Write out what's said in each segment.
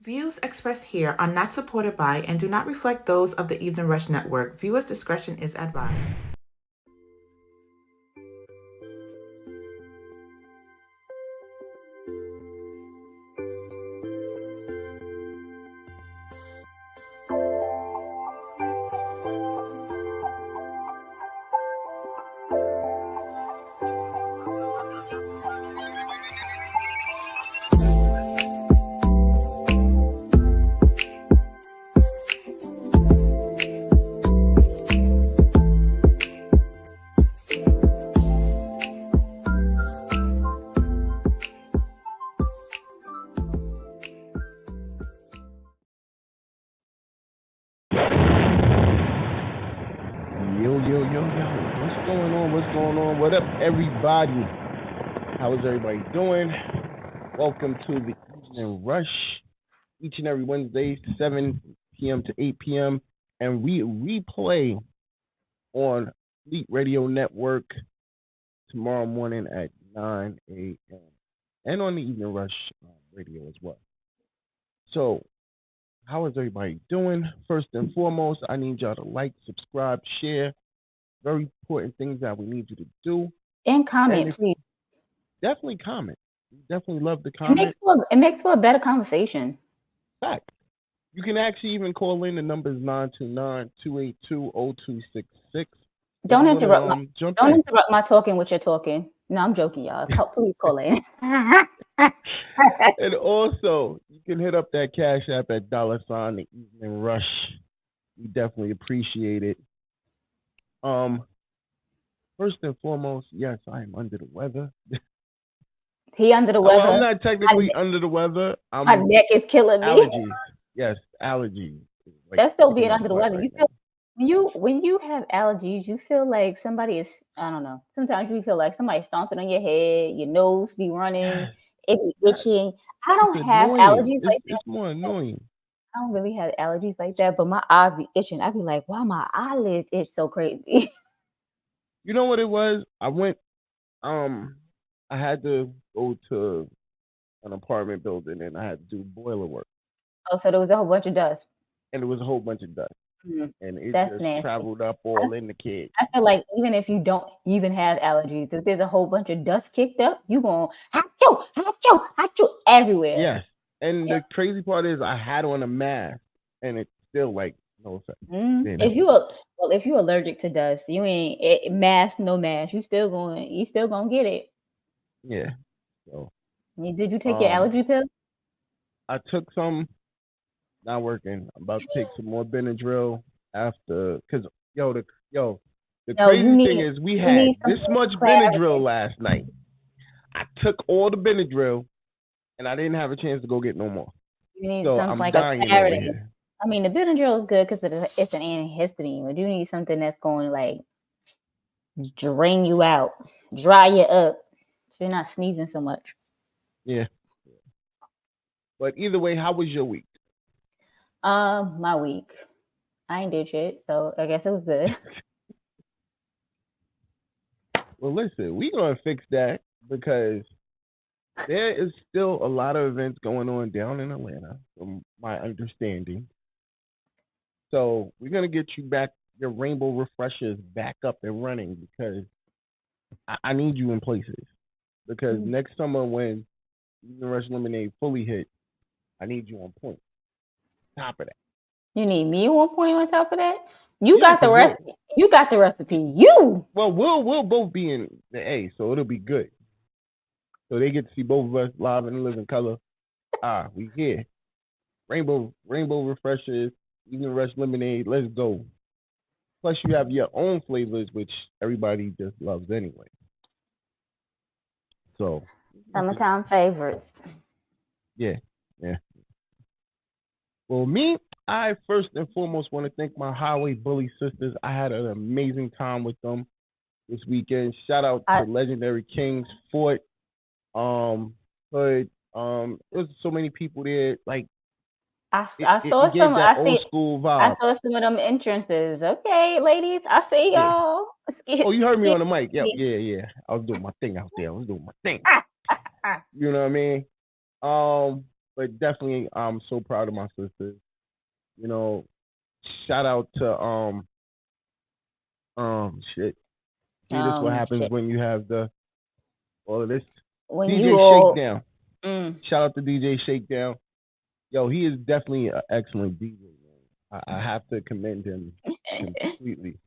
Views expressed here are not supported by and do not reflect those of the Evening Rush Network. Viewers' discretion is advised. Yo. What's going on? What up, everybody? How is everybody doing? Welcome to the Evening Rush. Each and every Wednesday, 7 p.m. to 8 p.m. And we replay on Fleet Radio Network tomorrow morning at 9 a.m. And on the Evening Rush radio as well. So, how is everybody doing? First and foremost, I need y'all to like, subscribe, share. Very important things that we need you to do. And comment, please. Definitely comment. We definitely love the comment. It makes for a better conversation. Fact. You can actually even call in. The number is 929-282-0266. Don't interrupt my talking with your talking. No, I'm joking, y'all. Please call in. And also, you can hit up that Cash App at $, the Evening Rush. We definitely appreciate it. First and foremost, yes, I am under the weather. He under the weather. I'm not technically under the weather. My neck is killing me. Allergies. Yes, allergies. Like, that's still being under the weather. Right, when you have allergies, you feel like somebody is, I don't know. Sometimes you feel like somebody's stomping on your head, your nose be running, it be itching. I don't have allergies like that. It's more annoying. I don't really have allergies like that, but my eyes be itching. I'd be like, wow, my eyelid itch so crazy. You know what it was? I went, I had to go to an apartment building and I had to do boiler work. Oh, so there was a whole bunch of dust. And there was a whole bunch of dust. Mm-hmm. And it That's just nasty. traveled up all in the kid. I feel like even if you don't even have allergies, if there's a whole bunch of dust kicked up, you going achoo everywhere. Yes. And the crazy part is I had on a mask and it's still like no effect. Mm-hmm. If you're allergic to dust, you ain't mask, no mask, you still gonna get it. Yeah. So did you take your allergy pill? I took some. Not working. I'm about to take some more Benadryl after, because the crazy thing is we had this much Benadryl last night. I took all the Benadryl, and I didn't have a chance to go get no more. You need something like a clarity. I mean, the Benadryl is good because it's an antihistamine, but you need something that's going to like drain you out, dry you up, so you're not sneezing so much. Yeah. But either way, how was your week? My week. I ain't did shit, so I guess it was good. Well, listen, we're gonna fix that because there is still a lot of events going on down in Atlanta, from my understanding. So we're gonna get you back, your rainbow refreshers back up and running because I need you in places. Because next summer when the Rush Lemonade fully hit, I need you on point. Top of that. You need me on point on top of that? You got the recipe. You got the recipe. Well, we'll both be in the A, so it'll be good. So they get to see both of us live in living color. We here. Rainbow refreshers, Evening Rush Lemonade, let's go. Plus you have your own flavors, which everybody just loves anyway. So summertime favorites. Yeah. Well, I first and foremost want to thank my Highway Bully sisters. I had an amazing time with them this weekend. Shout out to Legendary Kings Fort. There was so many people there. Like I saw some old school vibe. I saw some of them entrances. Okay, ladies, I see y'all. Oh, you heard me on the mic. Yeah. I was doing my thing out there. You know what I mean? but definitely, I'm so proud of my sisters. You know, shout out to shit. See, this what happens Shit. when you have all of this. When DJ you all Shakedown. Shout out to DJ Shakedown. Yo, he is definitely an excellent DJ. Man. I have to commend him completely.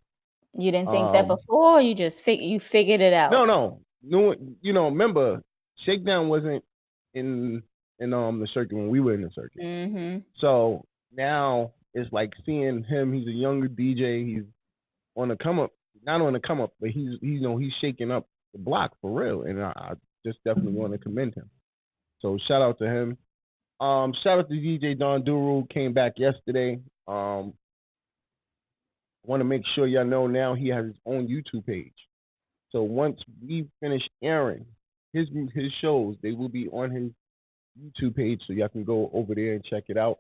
You didn't think that before, or you just you figured it out? No. You know, remember, Shakedown wasn't in the circuit when we were in the circuit. Mm-hmm. So now it's like seeing him. He's a younger DJ. He's on the come up, not on the come up, but he's shaking up the block for real. And I just definitely want to commend him. So shout out to him. Shout out to DJ Don Duru, came back yesterday. Want to make sure y'all know now he has his own YouTube page. So once we finish airing his shows, they will be on his YouTube page, so y'all can go over there and check it out.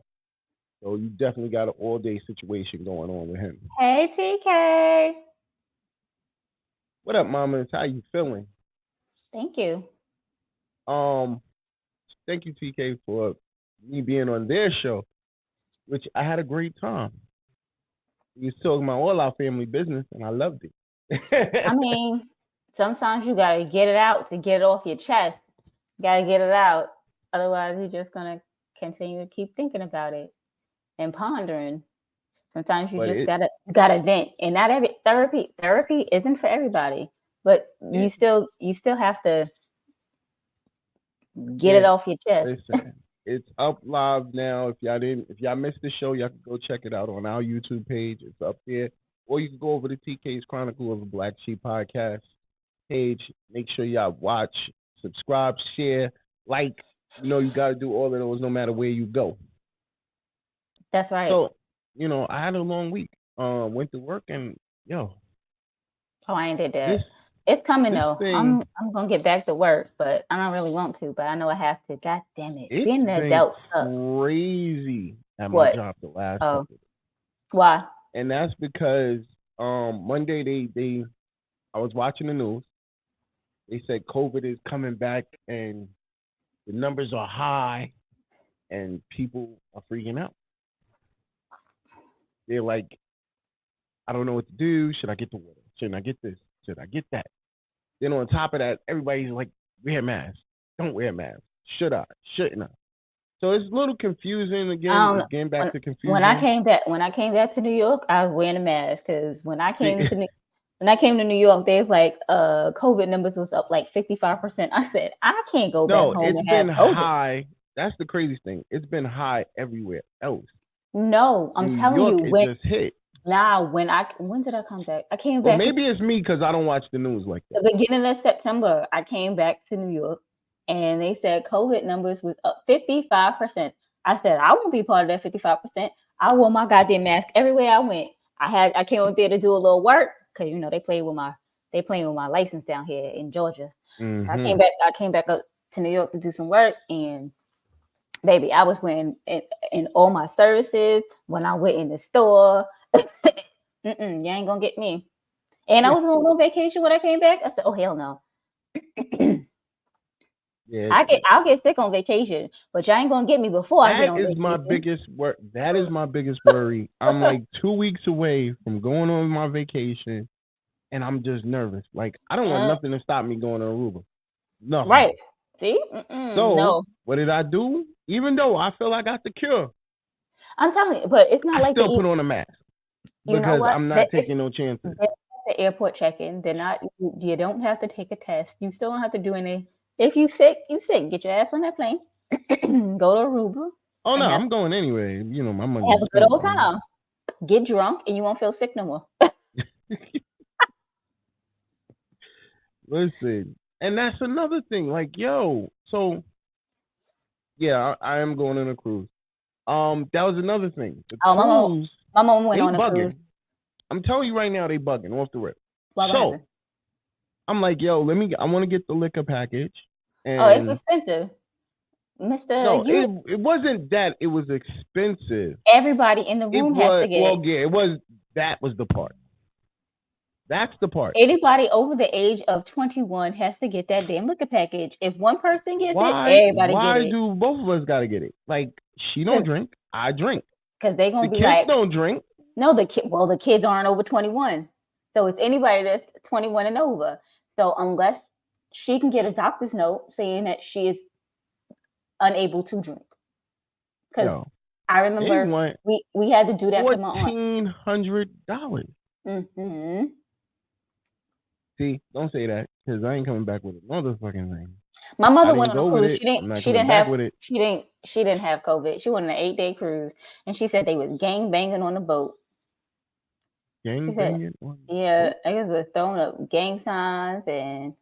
So you definitely got an all-day situation going on with him. Hey, TK. What up, mamas? How you feeling? Thank you. Thank you, TK, for me being on their show, which I had a great time. We was talking about all our family business, and I loved it. I mean, sometimes you gotta get it out to get it off your chest. You gotta get it out. Otherwise, you're just gonna continue to keep thinking about it and pondering. Sometimes you gotta vent, and not every therapy isn't for everybody. But you still have to get it off your chest. Listen, it's up live now. If y'all missed the show, y'all can go check it out on our YouTube page. It's up there. Or you can go over to TK's Chronicle of the Black Sheep podcast page. Make sure y'all watch, subscribe, share, like. You know, you got to do all of those no matter where you go. That's right. So, you know, I had a long week. Went to work and, yo. Oh, I ain't did that. It's coming, though. I'm going to get back to work, but I don't really want to. But I know I have to. God damn it. Being an adult sucks. Crazy at my job the last couple. Why? And that's because Monday I was watching the news. They said COVID is coming back and the numbers are high and people are freaking out. They're like, I don't know what to do. Should I get the water? Shouldn't I get this? Should I get that? Then on top of that, everybody's like, wear masks. Don't wear masks. Should I? Shouldn't I? So it's a little confusing again. Getting back to confusion. When I came back to New York, I was wearing a mask because when I came to New York, there's like COVID numbers was up like 55%. I said, I can't go back home and have COVID. It's been high. That's the craziest thing. It's been high everywhere else. No, I'm telling you, when it just hit. Nah, when did I come back? I came back. Well, maybe it's me because I don't watch the news like that. The beginning of September, I came back to New York, and they said COVID numbers was up 55%. I said, I won't be part of that 55%. I wore my goddamn mask everywhere I went. I came up there to do a little work. Cause you know they playing with my license down here in Georgia. Mm-hmm. So I came back up to New York to do some work, and baby, I was wearing in all my services when I went in the store. You ain't gonna get me. And I was on vacation when I came back. I said, oh hell no. I'll get sick on vacation, but y'all ain't gonna get me before I get on vacation. That is my biggest worry. I'm like 2 weeks away from going on my vacation, and I'm just nervous. Like I don't want nothing to stop me going to Aruba. Nothing. Right? See? So what did I do? Even though I feel I got the cure, I'm telling you, but it's not like still put on a mask because I'm not taking no chances. The airport check-in, they're not. You don't have to take a test. You still don't have to do any. If you sick, you sick. Get your ass on that plane. Go to Aruba. Oh no, I'm going anyway. You know my money. Have a good old time. Get drunk, and you won't feel sick no more. Listen, and that's another thing. Like, yo, so yeah, I am going on a cruise. That was another thing. The cruise, my mom went on a bugging. cruise. I'm telling you right now, they bugging off the rip. So I'm like, yo, I want to get the liquor package. And it's expensive, Mister. No, it wasn't that. It was expensive. Everybody in the room has to get. Well, yeah, it was. That was the part. That's the part. Anybody over the age of 21 has to get that damn liquor package. If one person gets it, Why? everybody Why get it. do both of us gotta get it? Like she don't drink, I drink. Because they gonna The be kids like, don't drink. no, the kids aren't over 21, so it's anybody that's 21 and over. So unless she can get a doctor's note saying that she is unable to drink, because I remember we had to do that for my aunt. $1,400. Mm-hmm. See, don't say that because I ain't coming back with it. Motherfucking thing. My mother went on a cruise. She didn't have COVID. She went on an 8-day cruise, and she said they was gang banging on the boat. Gang banging? Yeah, I guess it was throwing up gang signs and.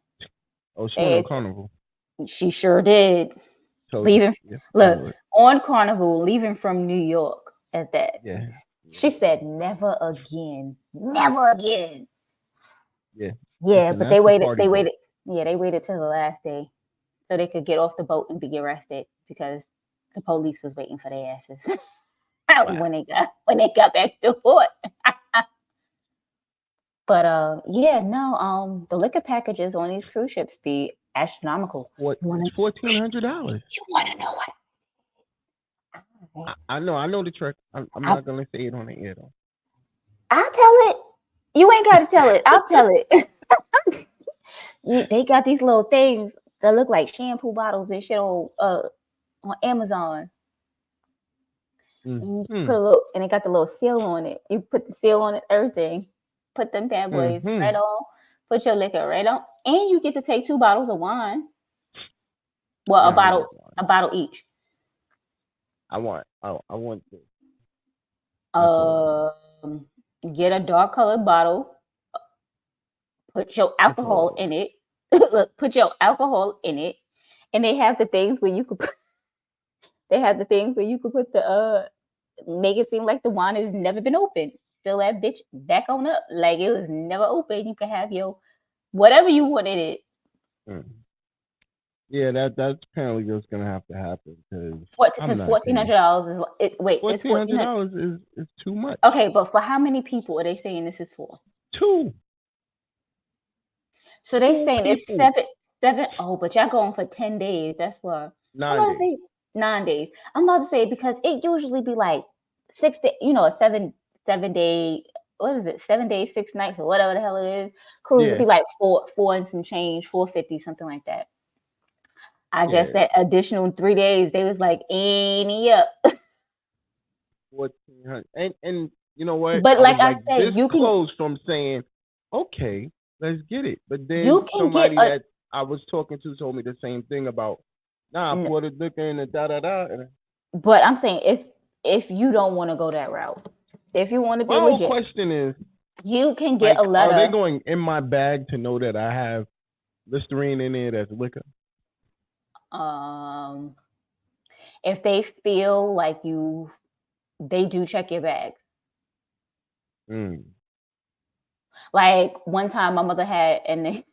Oh, she went on Carnival. She sure did. On Carnival, leaving from New York at that. Yeah. She said, "Never again, never again." Yeah. Yeah, but they waited. Yeah, they waited till the last day so they could get off the boat and be arrested because the police was waiting for their asses when they got back to port. But the liquor packages on these cruise ships be astronomical. What? $1,400. You want to know what? I know the trick. I'm not gonna say it on the air though. I'll tell it. You ain't got to tell it. I'll tell it. They got these little things that look like shampoo bottles and shit on Amazon. And you put and it got the little seal on it. You put the seal on it, everything. Put them bad boys right on. Put your liquor right on, and you get to take 2 bottles of wine. Well, a bottle each. I want this. Get a dark colored bottle. Put your alcohol in it. Look, put your alcohol in it, and they have the things where you could. They have the things where you could put the make it seem like the wine has never been opened. Fill that bitch back on up like it was never open. You can have your whatever you want in it. Yeah, that's apparently just gonna have to happen because $1,400 is $1,400 is too much. Okay, but for how many people are they saying this is for? 2. So they saying it's 7. Oh, but y'all going for 10 days. That's why 9 days. 9 days. I'm about to say because it usually be like 6 days. A 7 day. What is it? 7 days, 6 nights, or whatever the hell it is. Cruise would be like 4 and some change, 450, something like that. I guess that additional 3 days, they was like, any up. 1,400, and you know what? But like I said, you can close from saying, okay, let's get it. But then somebody that I was talking to told me the same thing about, pour the liquor in the da-da-da. But I'm saying if you don't want to go that route, if you want to be legit. My whole question is, you can get a letter. Are they going in my bag to know that I have Listerine in it as liquor? If they feel like they do check your bags. Like one time my mother had, and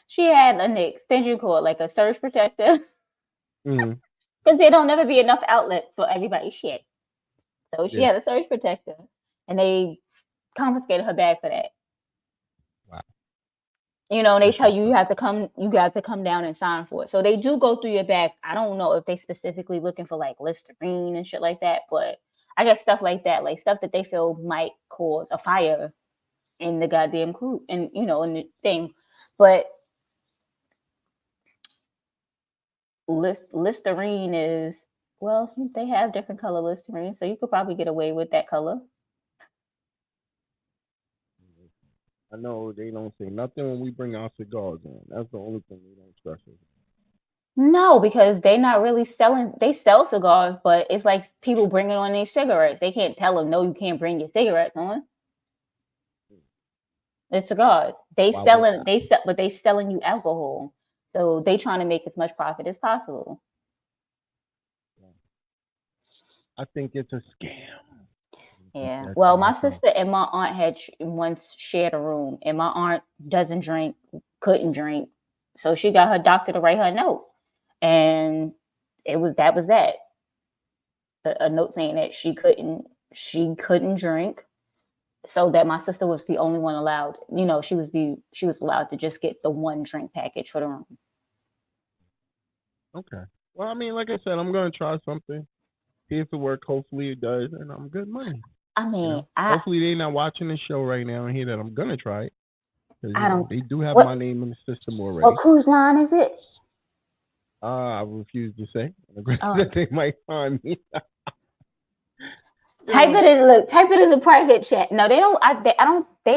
she had an extension cord, like a surge protector. Because there don't never be enough outlet for everybody's shit. So she had a surge protector, and they confiscated her bag for that. Wow. And they tell you got to come down and sign for it. So they do go through your bags. I don't know if they specifically looking for like Listerine and shit like that, but I guess stuff like that, like stuff that they feel might cause a fire in the goddamn crew and in the thing. But Listerine is, well, they have different color Listerine, so you could probably get away with that color. I know they don't say nothing when we bring our cigars in. That's the only thing they don't stress us. No, because they're not really selling. They sell cigars, but it's like people bringing on these cigarettes. They can't tell them, no, you can't bring your cigarettes on. It's cigars. But they selling you alcohol. So they trying to make as much profit as possible. I think it's a scam. Yeah. Well, my sister and my aunt had once shared a room, and my aunt doesn't drink, couldn't drink, so she got her doctor to write her a note, and that was that. A note saying that she couldn't drink, so that my sister was the only one allowed. She was allowed to just get the one drink package for the room. Okay. Well, I mean, like I said, I'm gonna try something. See if it works. Hopefully it does, and I'm good money. I mean, hopefully they're not watching the show right now and hear that I'm gonna try it. I don't. They do have my name in the system already. What cruise line is it? I refuse to say. That they might find me. Type it in the private chat. No, they don't. They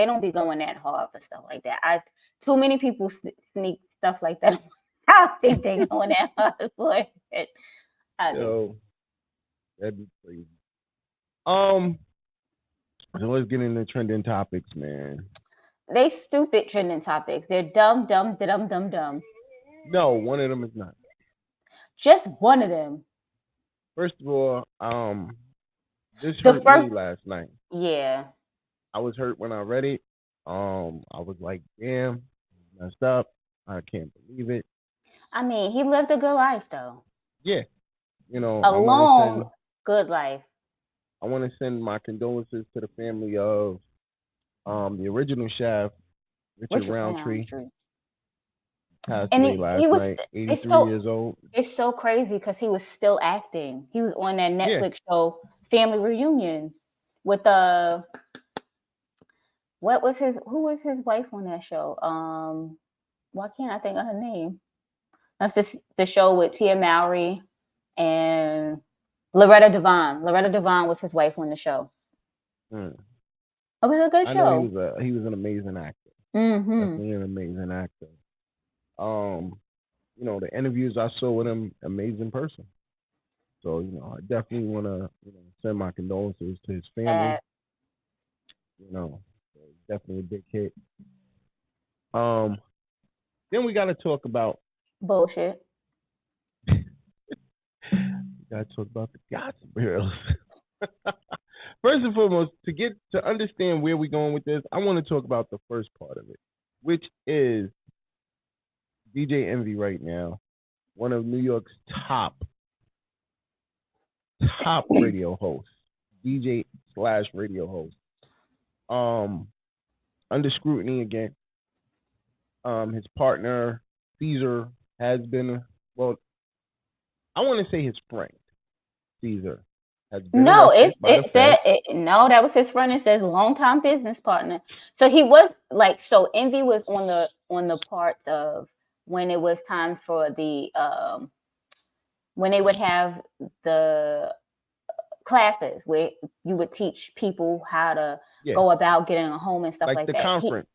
don't be going that hard for stuff like that. Too many people sneak stuff like that. I don't think they going that hard for it. So that'd be crazy. So let's get into trending topics, man. They stupid trending topics. They're dumb. No, one of them is not. Just one of them. First of all, this hurt me last night. Yeah. I was hurt when I read it. I was like, damn, messed up. I can't believe it. I mean, he lived a good life, though. Yeah. A long, good life. I want to send my condolences to the family of the original chef, Richard Roundtree. Passed away last night, 83 years old. It's so crazy because he was still acting. He was on that Netflix show, Family Reunion, with who was his wife on that show? Why can't I think of her name? That's the show with Tia Mowry and Loretta Devine. Loretta Devine was his wife on the show. It was a good show. He was an amazing actor. Mm-hmm. Definitely an amazing actor. The interviews I saw with him, amazing person. So, I definitely want to send my condolences to his family. Definitely a big hit. Then we got to talk about bullshit. We got to talk about the gossip girls. First and foremost, to understand where we're going with this, I want to talk about the first part of it, which is DJ Envy right now, one of New York's top radio hosts, DJ/radio host. Under scrutiny again. His partner, Caesar, has been, I want to say his friend, Caesar, has been that was his friend. It says longtime business partner. So he was Envy was on the parts of when it was time for the when they would have the classes where you would teach people how to go about getting a home and stuff like the that. Conference.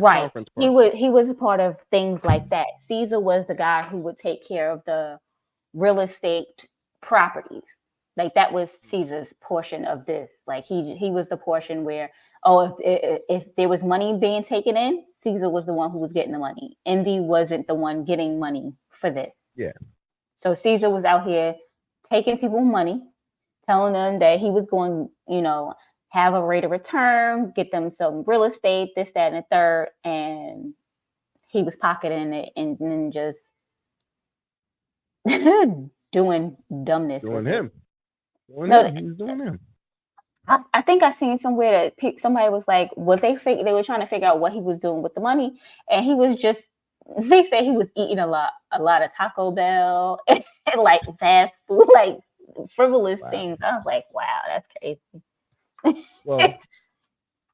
Conference he was a part of things like that. Caesar was the guy who would take care of the real estate properties. Like that was Caesar's portion of this. Like he was the portion where if there was money being taken in, Caesar was the one who was getting the money. Envy wasn't the one getting money for this. Yeah. So Caesar was out here taking people money, telling them that he was going, have a rate of return, get them some real estate, this, that, and the third, and he was pocketing it and then just doing dumbness. Doing him. He was doing him. I think I seen somewhere that somebody was like, they were trying to figure out what he was doing with the money, and he was just. They say he was eating a lot of Taco Bell and like fast food, like frivolous things. I was like, wow, that's crazy. Well,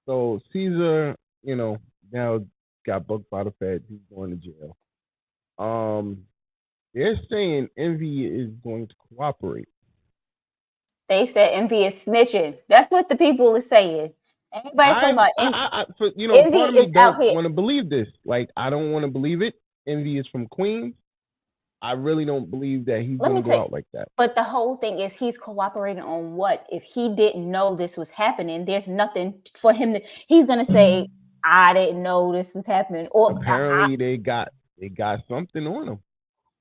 so Caesar, now got booked by the Fed. He's going to jail. They're saying Envy is going to cooperate. They said Envy is snitching. That's what the people are saying. Everybody's talking about Envy. Envy part of me don't want to believe this. Like, I don't want to believe it. Envy is from Queens. I really don't believe that he's going to go out like that. But the whole thing is he's cooperating on what? If he didn't know this was happening, there's nothing for him to. He's going to say, I didn't know this was happening. Or apparently they got something on him.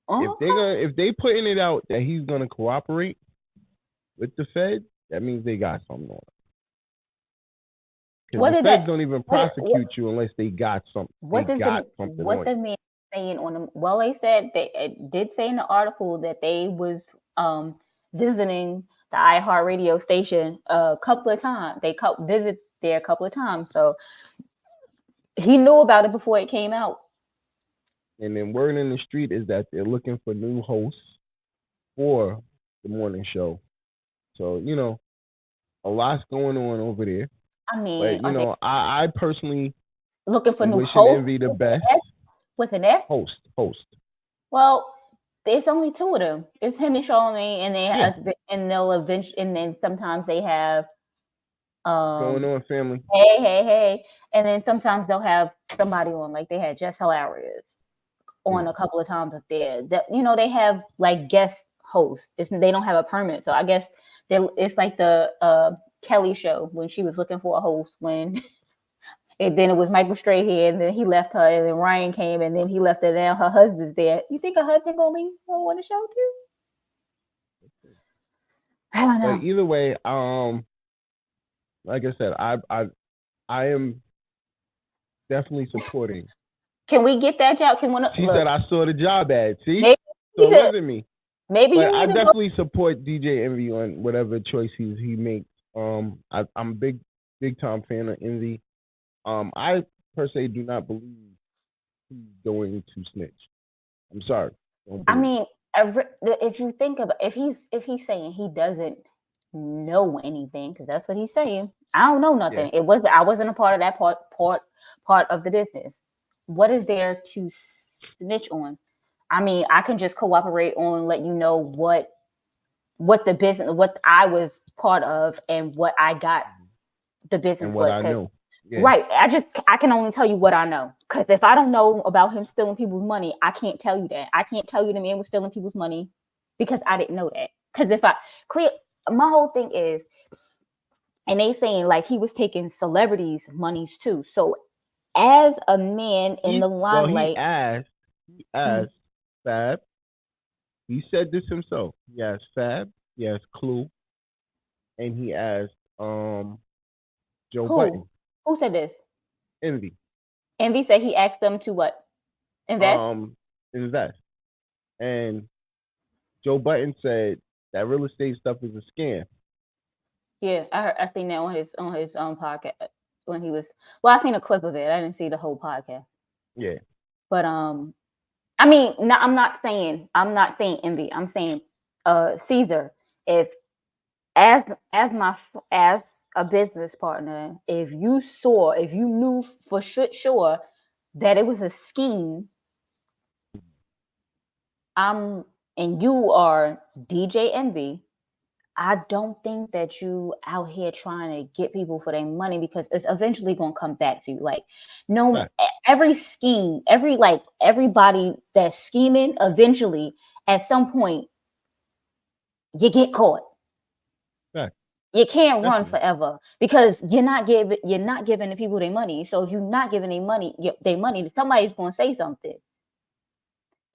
If they putting it out that he's going to cooperate with the Fed, that means they got something on him. Because the Feds don't even prosecute you unless they got something. What the man saying on them? Well, they said it did say in the article that they was visiting the iHeartRadio station a couple of times. They visit there a couple of times, so he knew about it before it came out. And then word in the street is that they're looking for new hosts for the morning show. So, a lot's going on over there. I mean, But, I personally looking for new wishing hosts Envy the best. With an F? Host. Well, there's only two of them. It's him and Charlamagne, and they'll eventually, and then sometimes they have going on, family. Hey, and then sometimes they'll have somebody on, like they had Just Hilarious on a couple of times up there. That they have like guest hosts. They don't have a permit, so I guess it's like the Kelly show when she was looking for a host when. And then it was Michael Strahan, and then he left her, and then Ryan came, and then he left her. Now her husband's there. You think her husband gonna leave her on the show too? I don't know. But either way, like I said, I am definitely supporting. Can we get that job? She said I saw the job ad. See, so it wasn't me. Maybe I definitely support DJ Envy on whatever choices he makes. I'm a big time fan of Envy. I per se do not believe he's going to snitch. I'm sorry. I mean, if you think about if he's saying he doesn't know anything, because that's what he's saying. I don't know nothing. Yeah. I wasn't a part of that part of the business. What is there to snitch on? I mean, I can just cooperate on and let you know what the business, what I was part of, and what I got the business and what I know. Yeah. Right. I can only tell you what I know. Because if I don't know about him stealing people's money, I can't tell you that. I can't tell you the man was stealing people's money because I didn't know that. Because my whole thing is, and they saying like he was taking celebrities' monies too. So as a man in the limelight, he asked Fab. He said this himself. He asked Fab. He asked Clue, and he asked Joe Button. Who said this? Envy. Envy said he asked them to what? Invest? Invest. And Joe Button said that real estate stuff is a scam. Yeah, I seen that on his podcast when he was. Well, I seen a clip of it. I didn't see the whole podcast. Yeah. But I mean, no, I'm not saying Envy. I'm saying Caesar. If as a business partner, if you knew for sure that it was a scheme, and you are DJ Envy, I don't think that you out here trying to get people for their money, because it's eventually going to come back to you. Like, every scheme, everybody that's scheming, eventually at some point you get caught. Right. You can't run forever because you're not giving the people their money. So if you're not giving their money, somebody's going to say something.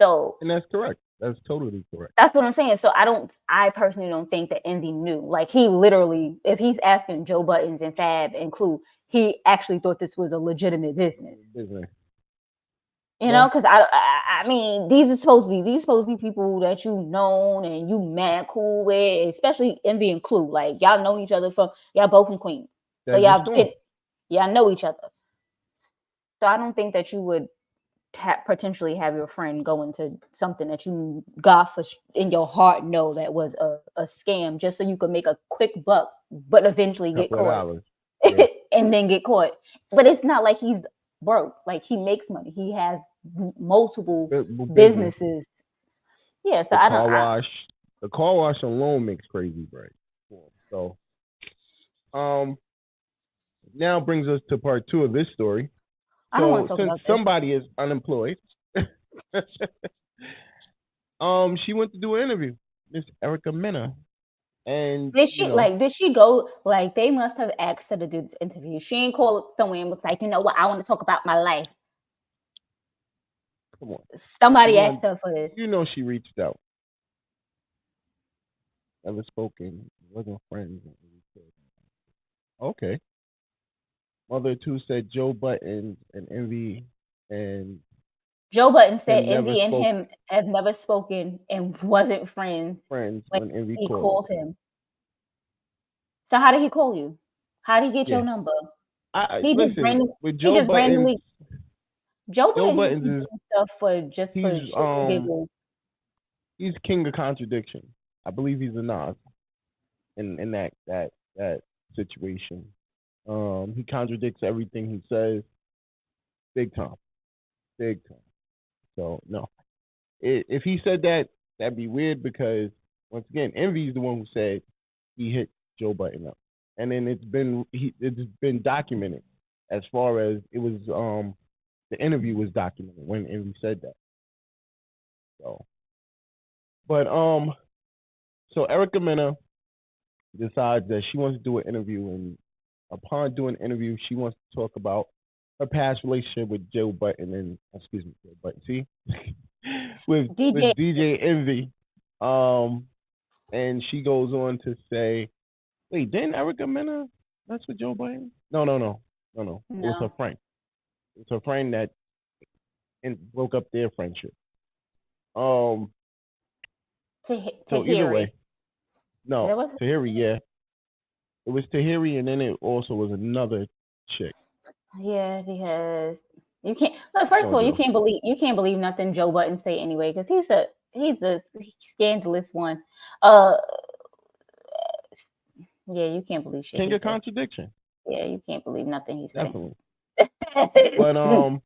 So, and that's correct. That's totally correct. That's what I'm saying. So I personally don't think that Envy knew. Like, he literally, if he's asking Joe Buttons and Fab and Clue, he actually thought this was a legitimate business. You know, because I mean, these are supposed to be people that you known and you mad cool with, especially Envy and Clue. Like, y'all know each other y'all both from Queens. So y'all know each other. So I don't think that you would potentially have your friend go into something that you got in your heart know that was a scam, just so you could make a quick buck, but eventually get caught. Yeah. And then get caught. But it's not like he's broke. Like, he makes money. He has multiple businesses. Yeah, so the car wash alone makes crazy bread. So now brings us to part 2 of this story. I don't want to talk about this. Somebody is unemployed. She went to do an interview. Miss Erica Mena. And did she go, like, they must have asked her to do this interview. She ain't called somewhere and was like, you know what, I want to talk about my life. Come on. Somebody asked her for this. You know she reached out. Never spoken. Wasn't friends. Okay. Mother 2 said Joe Button and Envy and Joe Button said Envy and him have never spoken and wasn't friends when Envy called him. So how did he call you? How did he get Yeah. your number? I He just listen randomly. with He Joe just Buttons. randomly. Joe Joe Budden just Buttons be is doing stuff for just for he's shit and giggles. he's king of contradiction. I believe he's a Nas in that situation. He contradicts everything he says, big time, big time. So no, if he said that, that'd be weird because once again, Envy's the one who said he hit Joe Button up, and then it's been documented as far as it was the interview was documented when Envy said that. So, but so Erica Mena decides that she wants to do an interview, and upon doing an interview, she wants to talk about her past relationship with Joe Button and excuse me, Joe Button. See, DJ. with DJ Envy, and she goes on to say, "Wait, didn't Erica Mena mess with Joe Button? No. It was her No. friend. It was her friend that broke up their friendship. Um, so either Tahiri. way, no, That was. Tahiri, yeah, it was Tahiri, and then it also was another chick. Yeah, because you can't. Look, first of all, Gonna do. you can't believe nothing Joe Budden say anyway, because he's a scandalous one. Yeah, you can't believe shit King he of say. contradiction, Yeah, you can't believe nothing he say. definitely. But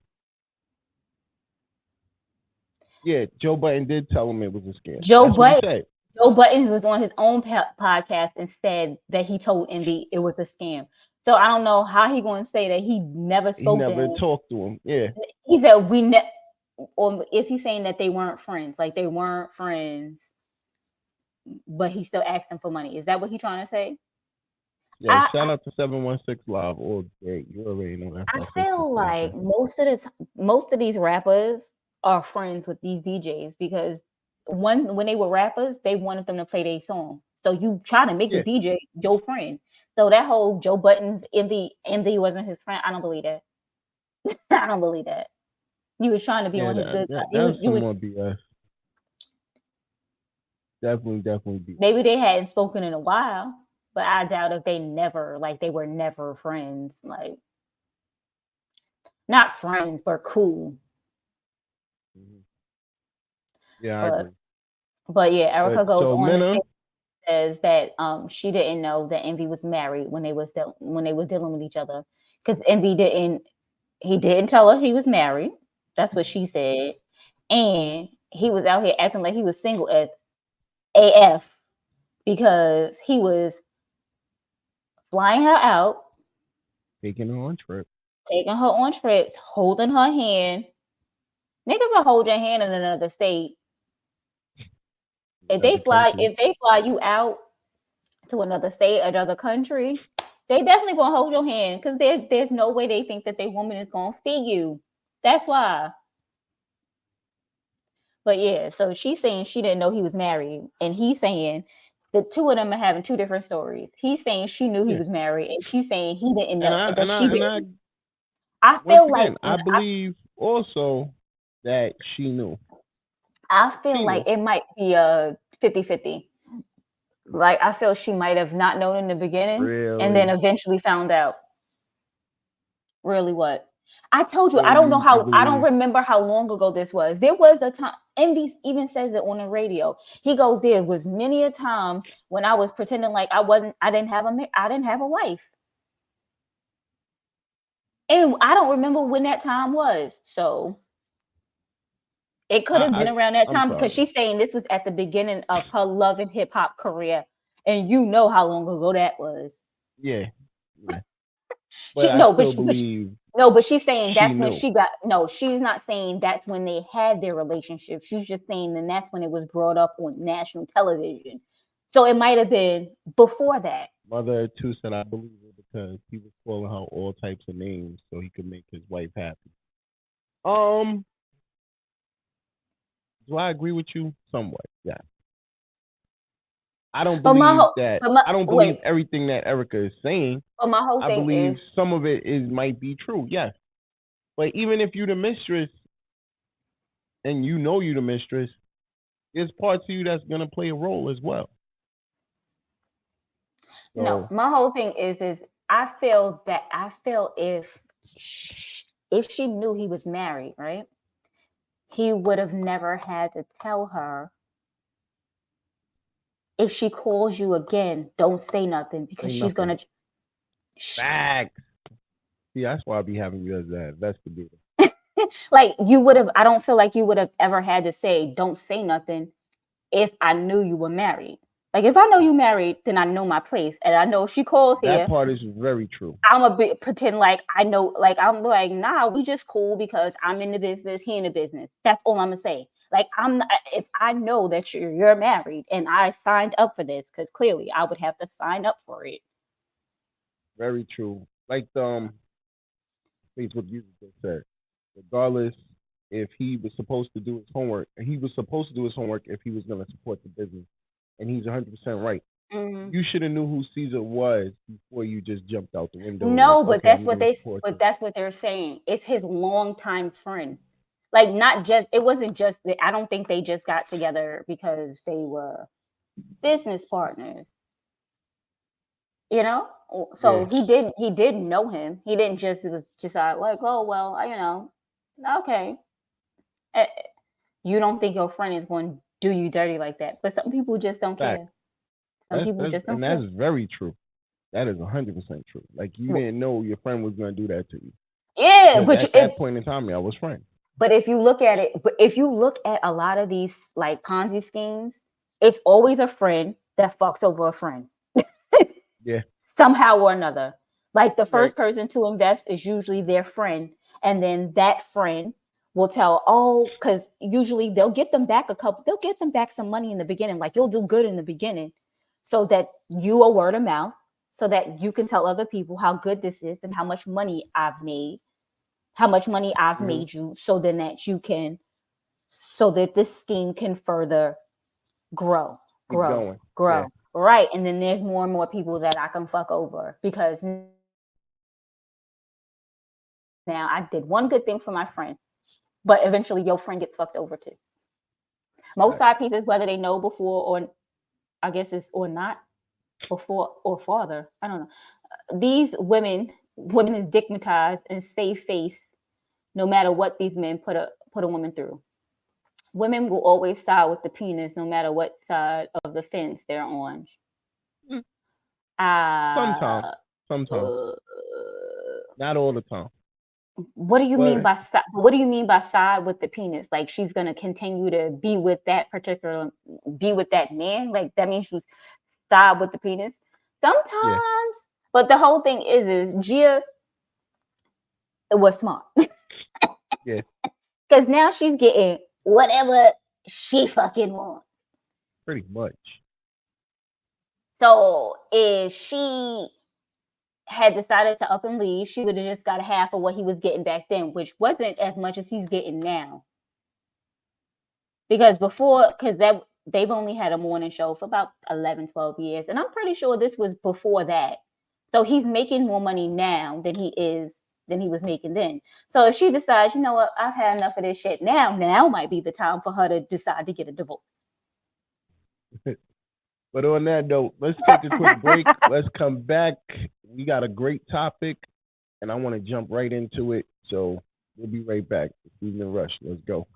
yeah, Joe Button did tell him it was a scam. That's what he said. Joe Budden was on his own podcast and said that he told Envy it was a scam. So I don't know how he going to say that he never He spoke to never him. talked to him. Yeah. He said or is he saying that they weren't friends? Like they weren't friends, but he still asked them for money. Is that what he's trying to say? Yeah. Shout out to 716 Live all day. You already know that's I our sister feel like station. most of these rappers are friends with these DJs because when they were rappers, they wanted them to play their song. So you try to make the DJ your friend. So that whole Joe Budden's envy wasn't his friend. I don't believe that. I don't believe that. You was trying to be Yeah, on his good side. that's some more BS. Definitely BS. Maybe they hadn't spoken in a while, but I doubt if they were never friends. Like not friends, but cool. Mm-hmm. Yeah, I agree. But yeah, Erica goes so on Mena, to say says that she didn't know that Envy was married when they was dealing with each other because Envy didn't tell her he was married. That's what she said, and he was out here acting like he was single as AF because he was flying her out, taking her on trips, holding her hand. Niggas will hold your hand in another state. If they fly you out to another state, another country, they definitely gonna hold your hand because there's no way they think that their woman is gonna feed you. That's why. But yeah, so she's saying she didn't know he was married, and he's saying the two of them are having two different stories. He's saying she knew he was married, and she's saying he didn't know that she didn't. I feel like I believe also that she knew. I feel like it might be a 50-50. Like I feel she might have not known in the beginning and then eventually found out. Really what? I told you, I don't remember how long ago this was. There was a time, Envy even says it on the radio. He goes, there was many a times when I was pretending like I didn't have a wife. And I don't remember when that time was. So it could have been around that time because she's saying this was at the beginning of her love and hip hop career. And you know how long ago that was. Yeah. But she's saying that's when she's not saying that's when they had their relationship. She's just saying then that's when it was brought up on national television. So it might have been before that. Mother too said I believe it because he was calling her all types of names so he could make his wife happy. Do I agree with you? Somewhat, yeah. I don't believe I don't believe everything that Erica is saying. But my whole thing believe some of it might be true, yes. But even if you're the mistress and you know you're the mistress, there's parts of you that's gonna play a role as well. No, So my whole thing is I feel if she knew he was married, right, he would have never had to tell her, if she calls you again, don't say nothing, because ain't she's nothing. gonna Facts. See, that's why I be having you as that investigator. like, you would have, I don't feel like you would have ever had to say, don't say nothing, if I knew you were married. Like, if I know you married, then I know my place, and I know if she calls That here, part is very true. I'm a bit pretend like I know, like I'm like, nah, we just cool because I'm in the business, he in the business. That's all I'm gonna say. Like, I'm not, if I know that you're married and I signed up for this, because clearly I would have to sign up for it. Very true. Like Facebook user just said, regardless if he was supposed to do his homework, and he was supposed to do his homework if he was going to support the business, and he's 100% right. Mm-hmm. You should have knew who Caesar was before you just jumped out the window. No, Like, but okay, that's we're what going to support this. that's what they're saying. It's his longtime friend. Like, not just, it wasn't just that. I don't think they just got together because they were business partners. You know, so Yeah. he did know him. He didn't just decide like, oh well, okay. Eh, You don't think your friend is going to do you dirty like that, but some people just don't Fact. care. Some people just don't care. That's very true. That is 100% true. Like, you didn't know your friend was going to do that to you. Yeah, Because but at that point in time, I was friends. but if you look at it, but if you look at a lot of these like Ponzi schemes, it's always a friend that fucks over a friend. Yeah. Somehow or another. Like, the first Right. person to invest is usually their friend, and then that friend will tell, oh, because usually they'll get them back some money in the beginning. Like, you'll do good in the beginning, so that you are word of mouth, so that you can tell other people how good this is and how much money I've made, you, so then that you can, so that this scheme can further grow. Keep going. Yeah. Right. And then there's more and more people that I can fuck over, because now I did one good thing for my friend, but eventually your friend gets fucked over too. Most side pieces, whether they know before, or I guess it's or not, before or father, I don't know. These women is stigmatized and stay face no matter what these men put a woman through. Women will always side with the penis no matter what side of the fence they're on. Sometimes. Not all the time. What do you mean by side with the penis? Like, she's gonna continue to be with that man? Like, that means you side with the penis? Sometimes. Yeah. But the whole thing is Gia, it was smart. Yeah. Because now she's getting whatever she fucking wants. Pretty much. So if she had decided to up and leave, she would have just got half of what he was getting back then, which wasn't as much as he's getting now. Because they've only had a morning show for about 11, 12 years. And I'm pretty sure this was before that. So he's making more money now than he was making then. So if she decides, you know what, I've had enough of this shit, now might be the time for her to decide to get a divorce. But on that note, let's take a quick break. Let's come back. We got a great topic, and I want to jump right into it. So we'll be right back. Evening Rush. Let's go.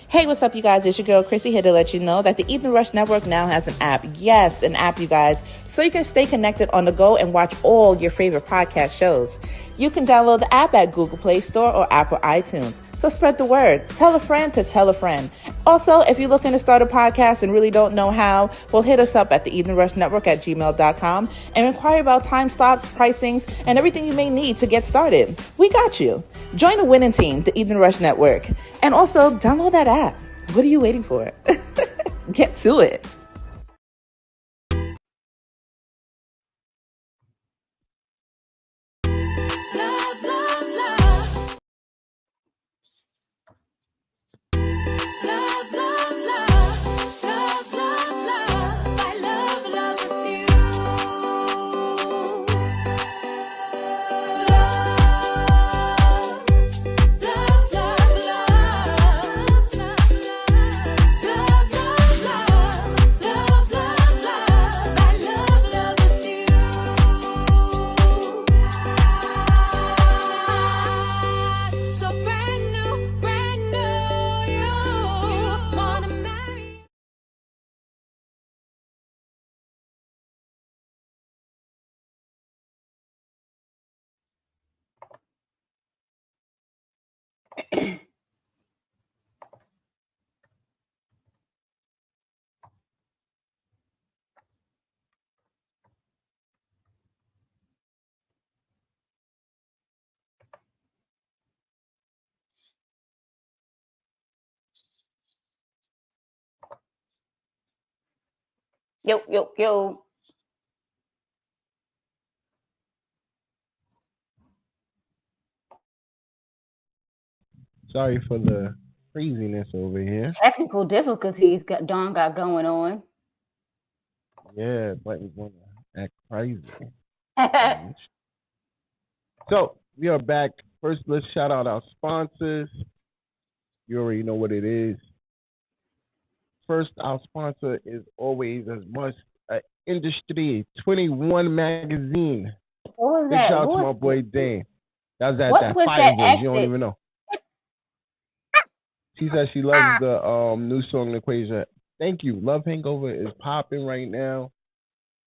Hey, what's up, you guys? It's your girl, Chrissy, here to let you know that the Evening Rush Network now has an app. Yes, an app, you guys, so you can stay connected on the go and watch all your favorite podcast shows. You can download the app at Google Play Store or Apple iTunes. So spread the word. Tell a friend to tell a friend. Also, if you're looking to start a podcast and really don't know how, well, hit us up at the Evening Rush Network at gmail.com and inquire about time slots, pricings, and everything you may need to get started. We got you. Join the winning team, the Evening Rush Network. And also, download that app. What are you waiting for? Get to it. Yo. Sorry for the craziness over here. Technical difficulties Don got going on. Yeah, buttons want to act crazy. So we are back. First, let's shout out our sponsors. You already know what it is. First, our sponsor is always as much Industry 21 magazine. What was Big that? shout out to my boy Dan. That was that was fire that voice. You don't even know. She says she loves the new song Equation. Thank you. Love Hangover is popping right now.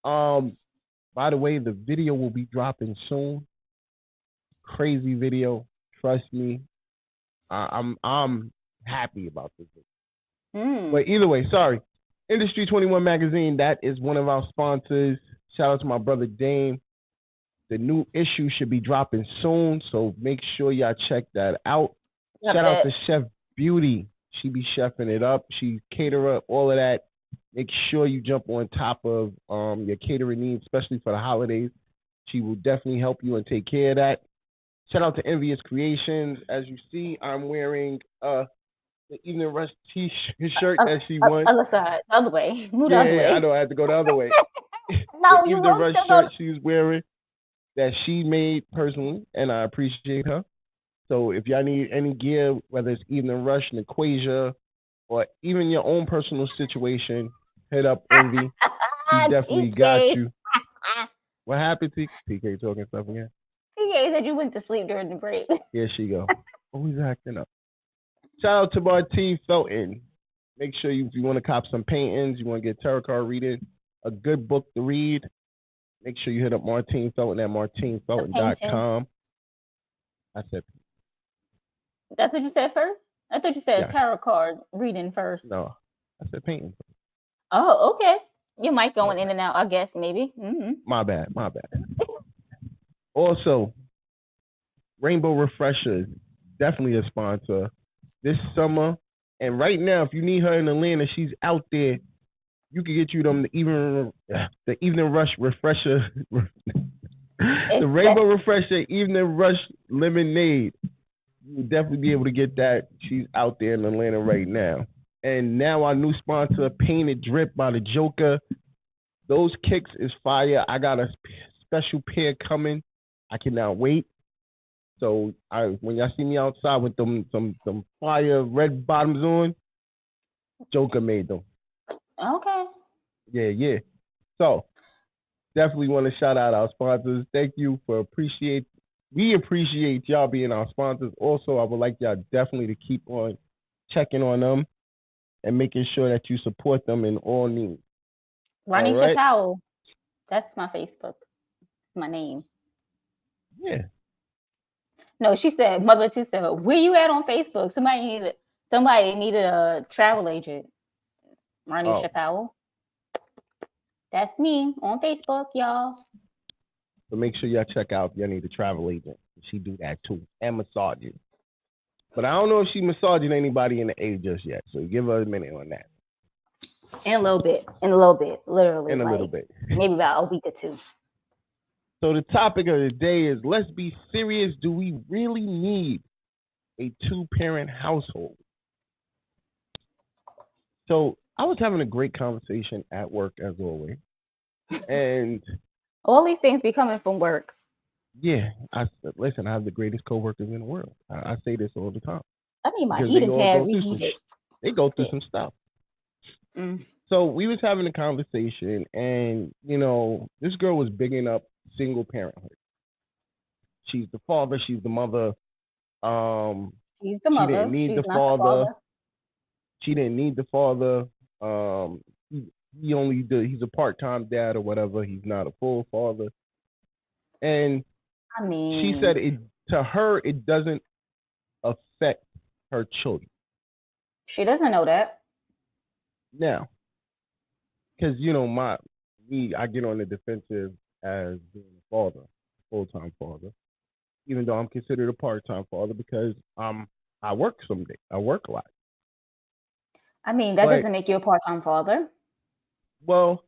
By the way, the video will be dropping soon. Crazy video. Trust me. I'm happy about this. But either way, sorry. Industry 21 magazine, that is one of our sponsors. Shout out to my brother Dame. The new issue should be dropping soon, so make sure y'all check that out. Shout out to Chef Beauty. She be chefing it up. She caterer, all of that. Make sure you jump on top of your catering needs, especially for the holidays. She will definitely help you and take care of that. Shout out to Envious Creations. As you see, I'm wearing the Evening Rush t-shirt that she won. Other side, the other way. Move the other way. I know I had to go the other way. No, the you Evening Rush shirt she's wearing that she made personally, and I appreciate her. So if y'all need any gear, whether it's Evening Rush, Equasia, or even your own personal situation, hit up Envy. She definitely got you. What happened, TK talking stuff again? TK said you went to sleep during the break. Here she go. Always acting up. Shout out to Martine Felton. Make sure if you want to cop some paintings, you want to get tarot card reading, a good book to read, make sure you hit up Martine Felton at martinefelton.com. I said. That's what you said first? I thought you said tarot card reading first. No, I said painting. Oh, okay. Your mic going in and out, I guess, maybe. Mm-hmm. My bad. Also, Rainbow Refreshers, definitely a sponsor this summer. And right now, if you need her in Atlanta, she's out there. You can get you them the Evening Rush Refresher, the Rainbow Refresher Evening Rush Lemonade. You'll definitely be able to get that. She's out there in Atlanta right now. And now our new sponsor, Painted Drip by the Joker. Those kicks is fire. I got a special pair coming. I cannot wait. So when y'all see me outside with some fire red bottoms on, Joker made them. Okay. Yeah. So definitely want to shout out our sponsors. Thank you for we appreciate y'all being our sponsors. Also, I would like y'all definitely to keep on checking on them and making sure that you support them in all needs. Ronisha Powell. That's my Facebook. My name. Yeah. No, she said, Mother too said, where you at on Facebook? Somebody needed a travel agent. Ronisha Powell. That's me on Facebook, y'all. So make sure y'all check out if y'all need a travel agent. She do that too. And massaging. But I don't know if she massaging anybody in the A just yet. So give her a minute on that. In a little bit. Literally. In a little bit. Maybe about a week or two. So the topic of the day is, let's be serious. Do we really need a 2-parent household? So I was having a great conversation at work as always. And all these things be coming from work. Yeah. I have the greatest coworkers in the world. I say this all the time. I need my heating pad reheated. They go through some stuff. So we was having a conversation, and, this girl was bigging up single parenthood. She's the father. She's the mother. She's the mother. She didn't need the father. She didn't need the father. He's a part-time dad or whatever. He's not a full father. And she said to her, it doesn't affect her children. She doesn't know that. Now, because I get on the defensive as being a father, full-time father, even though I'm considered a part-time father because I work someday. I work a lot. I mean, that doesn't make you a part-time father. Well,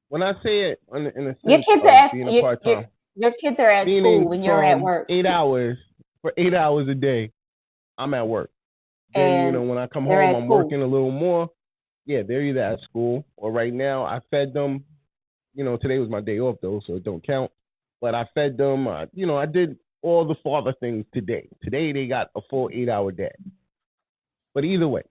when I say it in a sense your kids of are being a part-time, your kids are at school when you're at work. 8 hours for 8 hours a day, I'm at work. Then And when I come home, I'm working a little more. Yeah, they're either at school or right now I fed them. Today was my day off though, so it don't count. But I fed them. I did all the father things today. Today they got a full 8-hour day. But either way,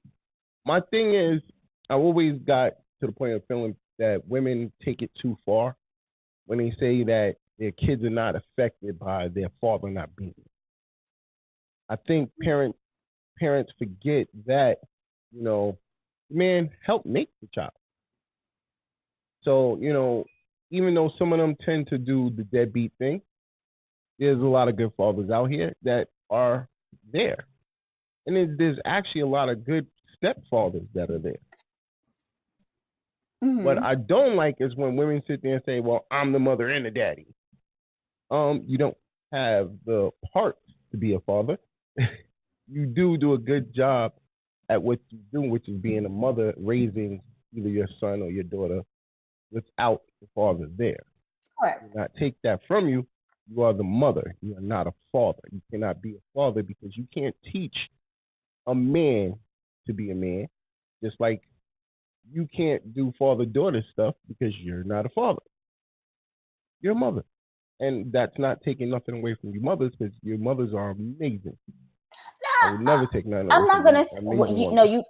my thing is, I always got to the point of feeling that women take it too far when they say that their kids are not affected by their father not being there. I think parents forget that, man helped make the child. So, even though some of them tend to do the deadbeat thing, there's a lot of good fathers out here that are there. And there's actually a lot of good stepfathers that are there. Mm-hmm. What I don't like is when women sit there and say, well, I'm the mother and the daddy. You don't have the parts to be a father. You do a good job at what you do, which is being a mother, raising either your son or your daughter without the father there. Right. Do not take that from you. You are the mother. You are not a father. You cannot be a father because you can't teach a man to be a man, just like you can't do father-daughter stuff because you're not a father. You're a mother. And that's not taking nothing away from your mothers because your mothers are amazing. I would never take nothing away. I'm not going to say,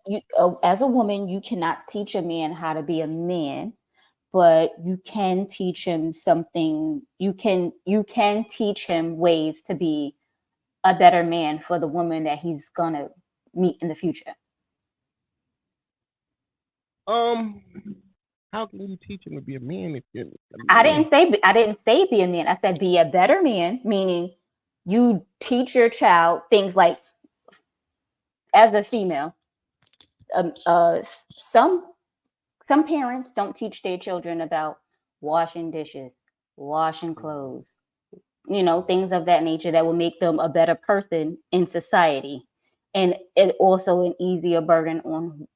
you as a woman, you cannot teach a man how to be a man, but you can teach him something. You can teach him ways to be a better man for the woman that he's going to meet in the future. How can you teach him to be a man if you're a man? I didn't say be a man. I said be a better man, meaning you teach your child things like, as a female, some parents don't teach their children about washing dishes, washing clothes, things of that nature that will make them a better person in society, and it also an easier burden on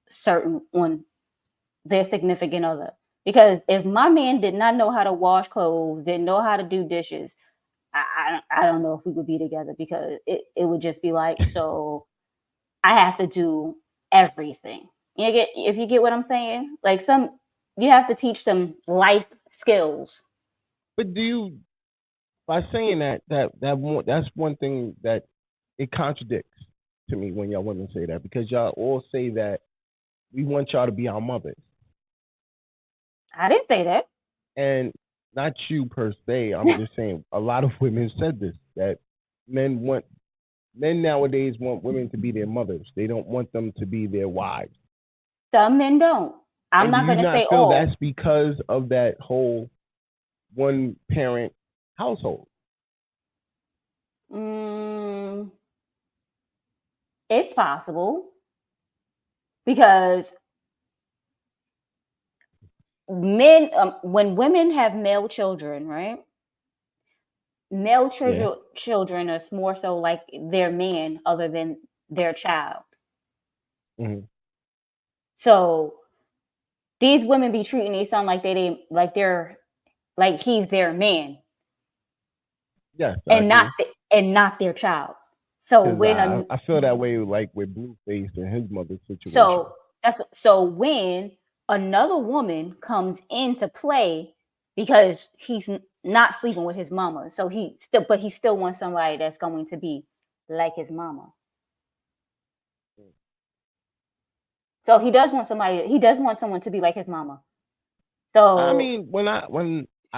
their significant other. Because if my man did not know how to wash clothes, didn't know how to do dishes, I don't know if we would be together, because it would just be like, so I have to do everything. If you get what I'm saying? Like, you have to teach them life skills. But by saying that's one thing that it contradicts to me when y'all women say that, because y'all all say that we want y'all to be our mothers. I didn't say that. And not you per se. I'm just saying a lot of women said this, that men nowadays want women to be their mothers. They don't want them to be their wives. Some men don't. I'm not going to say all. That's because of that whole one parent household. It's possible, because men, when women have male children, right? Male children are more so like their man other than their child. Mm-hmm. So these women be treating their son like he's their man. Yes, and not their child. So when I feel that way, like with Blueface and his mother's situation. So when another woman comes into play, because he's not sleeping with his mama, so he still wants somebody that's going to be like his mama. So he does want someone to be like his mama. So I mean, when I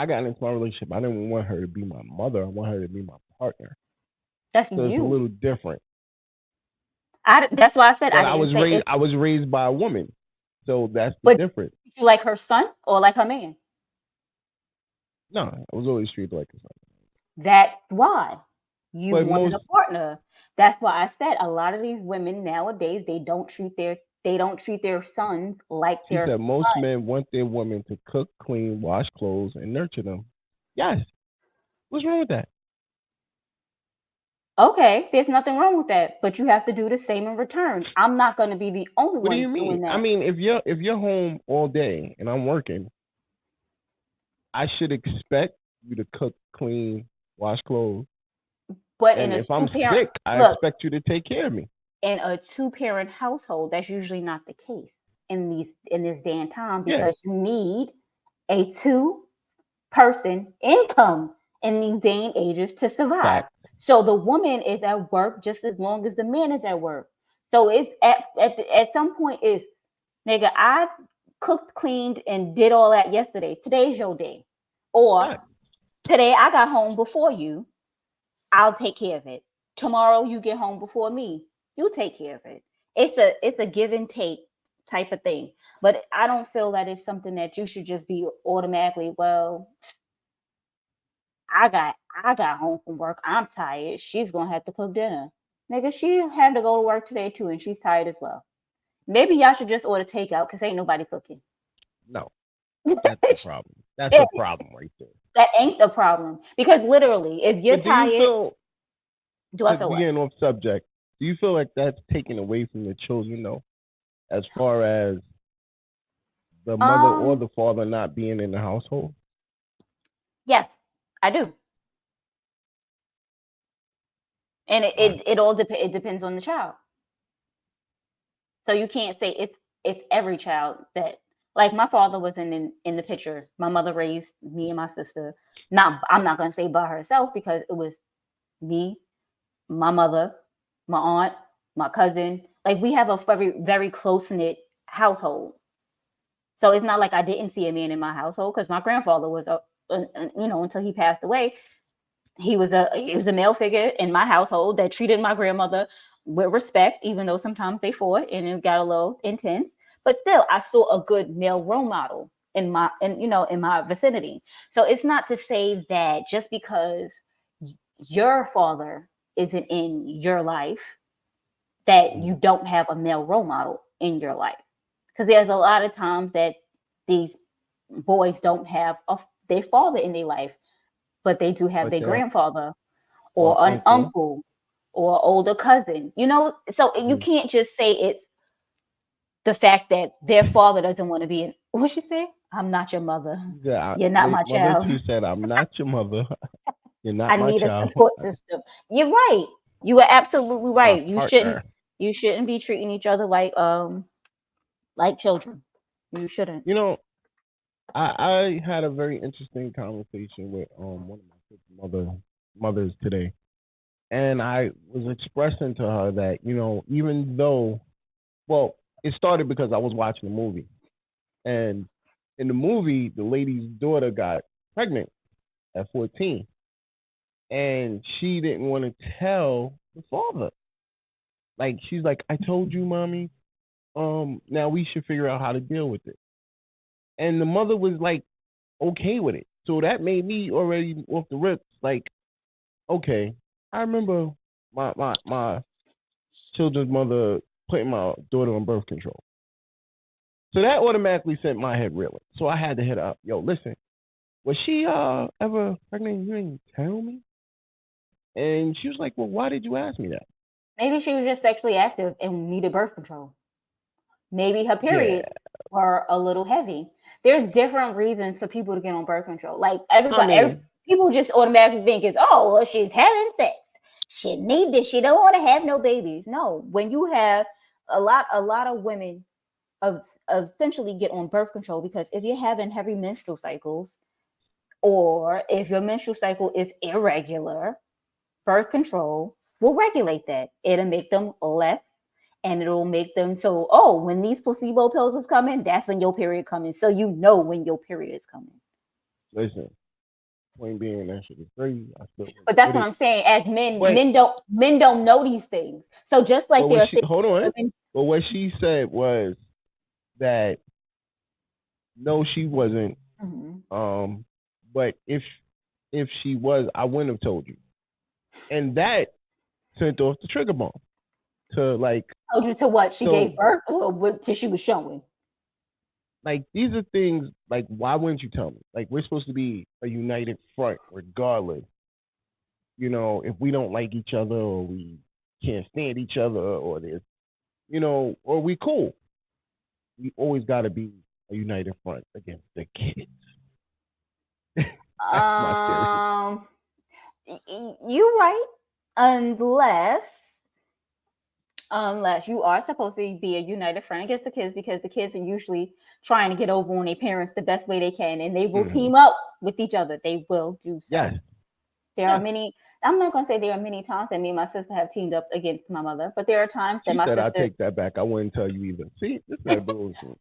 got into my relationship, I didn't want her to be my mother. I want her to be my partner. That's so you. It's a little different. That's why I said I was raised by a woman, so that's the difference. You like her son or like her man? No, I was always treated like a son. That's why. You But wanted most a partner. That's why I said a lot of these women nowadays they don't treat their sons like she their said most son. men want their women to cook, clean, wash clothes, and nurture them. Yes. What's wrong with that? Okay, there's nothing wrong with that, but you have to do the same in return. I'm not going to be the only What do you one mean? doing I that. mean, if you're home all day and I'm working, I should expect you to cook, clean, wash clothes. But in And a if I'm two-parent sick, I look, expect you to take care of me. in a two-parent household, that's usually not the case in this day and time Yeah. because you need a two-person income in these day and ages to survive. Fact. So the woman is at work just as long as the man is at work. So it's at some point is nigga, I cooked, cleaned, and did all that yesterday. Today's your day. Or Fact. today I got home before you. I'll take care of it. Tomorrow you get home before me. You take care of it. It's a give and take type of thing. But I don't feel that it's something that you should just be automatically, well, I got home from work. I'm tired. She's gonna have to cook dinner. Nigga, she had to go to work today too, and she's tired as well. Maybe y'all should just order takeout because ain't nobody cooking. No, that's the problem. That's a problem right there. That ain't the problem. Because literally, if you're But do you tired, feel, do I because feel we what? getting off subject, do you feel like that's taken away from the children though, as far as the mother or Um, the father not being in the household? yes, I do. And Why? it all it depends on the child. So you can't say it's every child that like my father was in the picture. My mother raised me and my sister. Not I'm not gonna say by herself because it was me, my mother, my aunt, my cousin. Like we have a very, very close knit household. So it's not like I didn't see a man in my household because my grandfather was until he passed away. He was a male figure in my household that treated my grandmother with respect, even though sometimes they fought and it got a little intense. But still, I saw a good male role model in my vicinity. So it's not to say that just because your father isn't in your life that you Mm. don't have a male role model in your life. Because there's a lot of times that these boys don't have their father in their life, but they do have But their their grandfather or or an uncle. uncle or older cousin. So you Mm. can't just say it's the fact that their father doesn't want to be in. What you say? I'm not your mother. Yeah, You're not my mother child. too said, "I'm not your mother. You're not I my need a child. support system. You're right. You are absolutely My right. partner." You shouldn't be treating each other like children. You shouldn't. You know, I had a very interesting conversation with one of my kids' mothers today, and I was expressing to her that even though, well, it started because I was watching a movie, and in the movie the lady's daughter got pregnant at 14, and she didn't want to tell the father. Like she's like, "I told you, mommy. Now we should figure out how to deal with it." And the mother was like, okay with it. So that made me already off the rips like, okay, I remember my children's mother putting my daughter on birth control. So that automatically sent my head reeling. So I had to hit her up. Yo, listen, was she ever pregnant? You didn't tell me? And she was like, well, why did you ask me that? Maybe she was just sexually active and needed birth control. Maybe her Yeah. periods were a little heavy. There's different reasons for people to get on birth control. Like I mean, people just automatically think it's well she's having sex. She need this. She don't want to have no babies. No, when you have a lot of women of essentially get on birth control because if you're having heavy menstrual cycles or if your menstrual cycle is irregular, birth control will regulate that. It'll make them less and it'll make them so, when these placebo pills is coming, that's when your period coming. So you know when your period is coming. listen, point being that shit is crazy. I still went But that's with what it. I'm saying. As men, But men don't know these things. So just like but there what are she things hold on. women. But what she said was that no, she wasn't. Mhm. But if she was, I wouldn't have told you. And that sent off the trigger bomb to like. Told you to what? She So, gave birth or what till she was showing? like, these are things like, why wouldn't you tell me? Like, we're supposed to be a united front regardless. You know, if we don't like each other or we can't stand each other or there's, you know, or we cool. We always got to be a united front against the kids. That's my theory. You're right, unless you are supposed to be a united front against the kids, because the kids are usually trying to get over on their parents the best way they can, and they will team up with each other. They will do so. Yes. There are many. I'm not going to say there are many times that me and my sister have teamed up against my mother, but there are times that my sister. I take that back. I wouldn't tell you either. See, this is bullshit.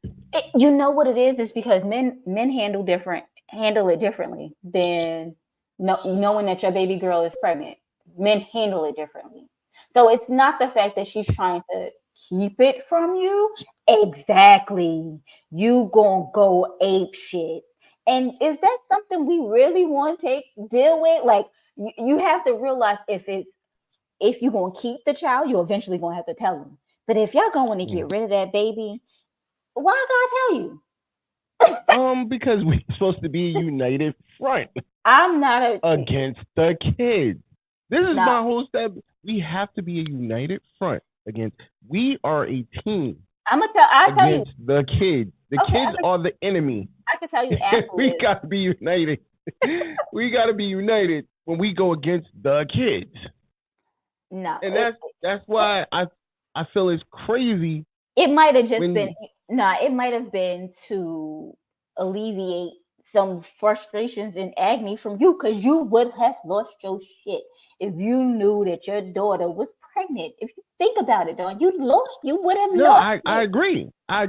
You know what it is? It's because men handle it differently than knowing that your baby girl is pregnant. Men handle it differently. So it's not the fact that she's trying to keep it from you. Exactly. You gonna go ape shit. And is that something we really want to deal with? Like, you have to realize if you're gonna keep the child, you're eventually gonna have to tell them. But if y'all going to get rid of that baby, why God tell you? Because we're supposed to be a united front. I'm not against the kids. This is my whole step. We have to be a united front against. We are a team. I'll tell you the kids. The kids are the enemy. I can tell you afterwards. We got to be united. We got to be united when we go against the kids. No, and that's why I feel it's crazy. It might have just been it might have been to alleviate some frustrations and agony from you, because you would have lost your shit if you knew that your daughter was pregnant. If you think about it, Dawn, you would have lost. I agree. So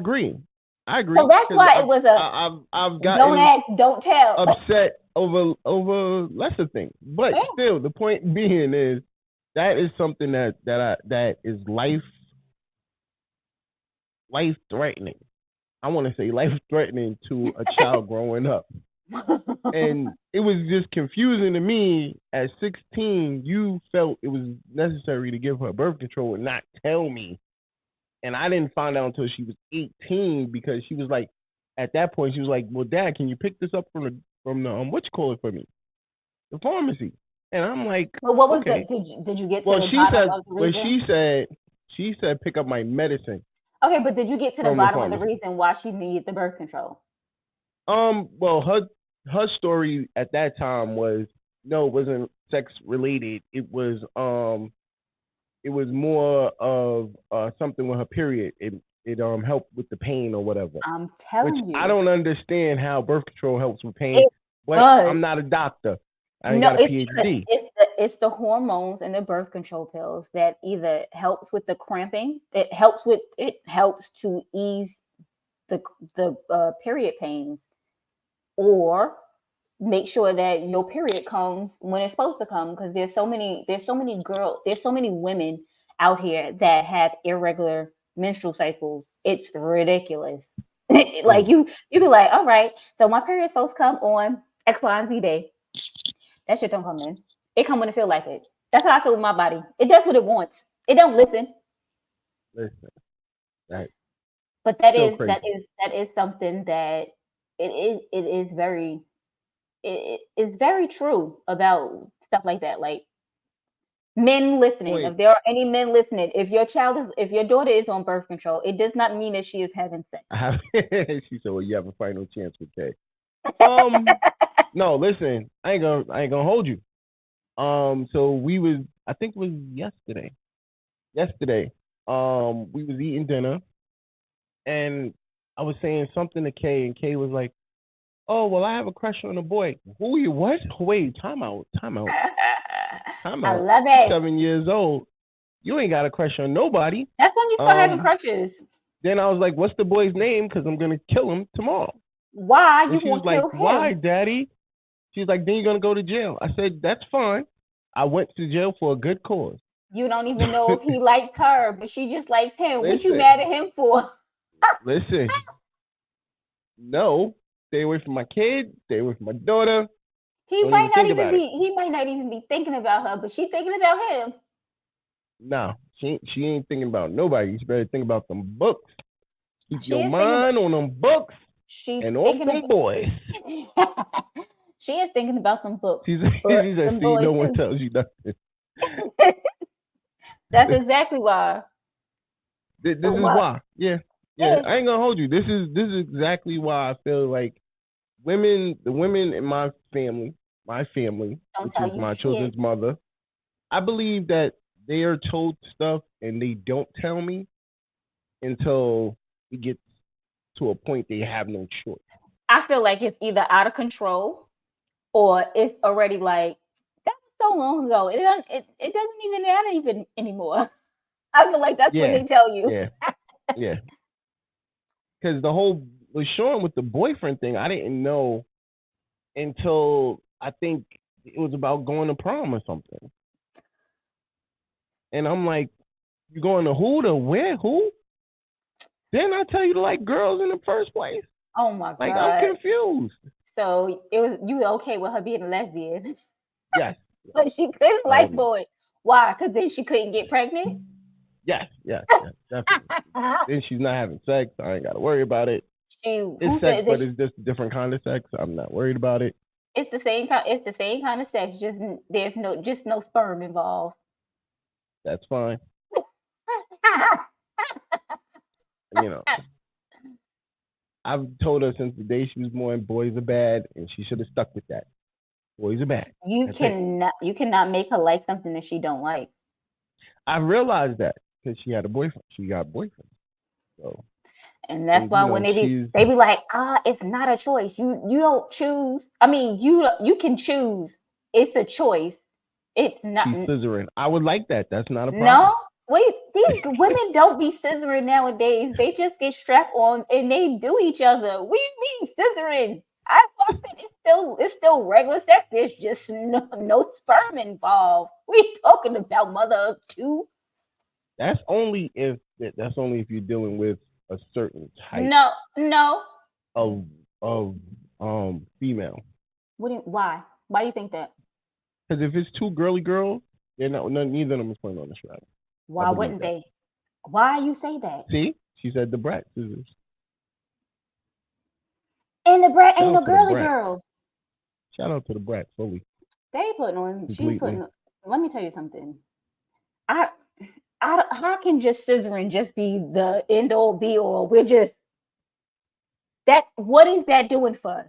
that's why it was I've gotten don't ask, don't tell. Upset over lesser things, but still, the point being is that is something that is life threatening. I want to say life threatening to a child growing up. And it was just confusing to me. At 16, you felt it was necessary to give her birth control and not tell me. And I didn't find out until she was 18, because she was like, at that point, she was like, well, Dad, can you pick this up from the what you call it for me? The pharmacy. And I'm like, well, what was that? Did you get to the bottom of the reason? She said pick up my medicine. Okay, but did you get to the bottom of the reason why she needed the birth control? Well, her story at that time was, no, it wasn't sex related. It was more of something with her period. It helped with the pain or whatever. I'm telling you, I don't understand how birth control helps with pain. But I'm not a doctor. I ain't got a PhD. It's the hormones and the birth control pills that either helps with the cramping. It helps to ease the period pains, or make sure that your period comes when it's supposed to come. Because there's so many women out here that have irregular menstrual cycles. It's ridiculous. Like you be like, all right, so my period's supposed to come on X, Y, and Z day. That shit don't come in. It come when it feel like it. That's how I feel with my body. It does what it wants. It don't listen. Right. But that is something that it is very true about stuff like that. Like, men listening. If there are any men listening, if your daughter is on birth control, it does not mean that she is having sex. She said, well, you have a final chance with Kay. No, listen, I ain't gonna hold you. So I think it was yesterday. We was eating dinner, and I was saying something to Kay, and Kay was like, oh, well, I have a crush on a boy. Who are you? What? Wait, time out. I love it. 7 years old. You ain't got a crush on nobody. That's when you start having crushes. Then I was like, what's the boy's name? Because I'm going to kill him tomorrow. Why? You won't kill him. Why, Daddy? She's like, then you're going to go to jail. I said, that's fine. I went to jail for a good cause. You don't even know if he likes her, but she just likes him. What you mad at him for? No. Stay away from my kid. Stay away from my daughter. He Don't might even not think even about it. be. He might not even be thinking about her, but she's thinking about him. No, she ain't thinking about nobody. You better think about them books. Keep She your is thinking about. mind on them books She's and off thinking them boys. about. She is thinking about them books, She but said, them see, boys no one too. tells you nothing. That's exactly why. This But is what? why. Yeah. Yeah. I ain't gonna hold you. This is exactly why I feel like the women in my family, Don't which tell is you my shit. children's mother, I believe that they are told stuff and they don't tell me until it gets to a point they have no choice. I feel like it's either out of control or it's already like that was so long ago. It doesn't even matter even anymore. I feel like that's when Yeah, they tell you. yeah. Because the whole with Shone with the boyfriend thing, I didn't know until I think it was about going to prom or something. And I'm like, you going to who, to where, who? Didn't I tell you to like girls in the first place? Oh my Like, I'm god. confused. So you were okay with her being a lesbian. Yes. But she couldn't like boys. Why? Because then she couldn't get pregnant? Yes, definitely. Then she's not having sex. I ain't got to worry about it. Who It's sex, said but that it's just a different kind of sex. I'm not worried about it. it's the same kind of sex, just there's no sperm involved. That's fine. You know, I've told her since the day she was born, boys are bad, and she should have stuck with that. Boys are bad. You cannot make her like something that she don't like. I realized that because she had a boyfriend. She got a boyfriend. So, and that's why when they be like, it's not a choice. You don't choose. I mean, you can choose. It's a choice. It's not. She's scissoring. I would like that. That's not a problem. No, wait. These women don't be scissoring nowadays. They just get strapped on and they do each other. We be scissoring. I said it's still regular sex. There's just no sperm involved. We talking about mother of two. That's only if you're dealing with a certain type. No. Of female. Why? Why do you think that? Because if it's two girly girls, neither of them is playing on the strap. Why wouldn't they? Why you say that? See, she said the brat scissors. And the brat ain't no girly girl. Shout out to the brat fully. They putting on. She's putting. Let me tell you something. How can just scissoring just be the end all be all? We're just that. What is that doing for us?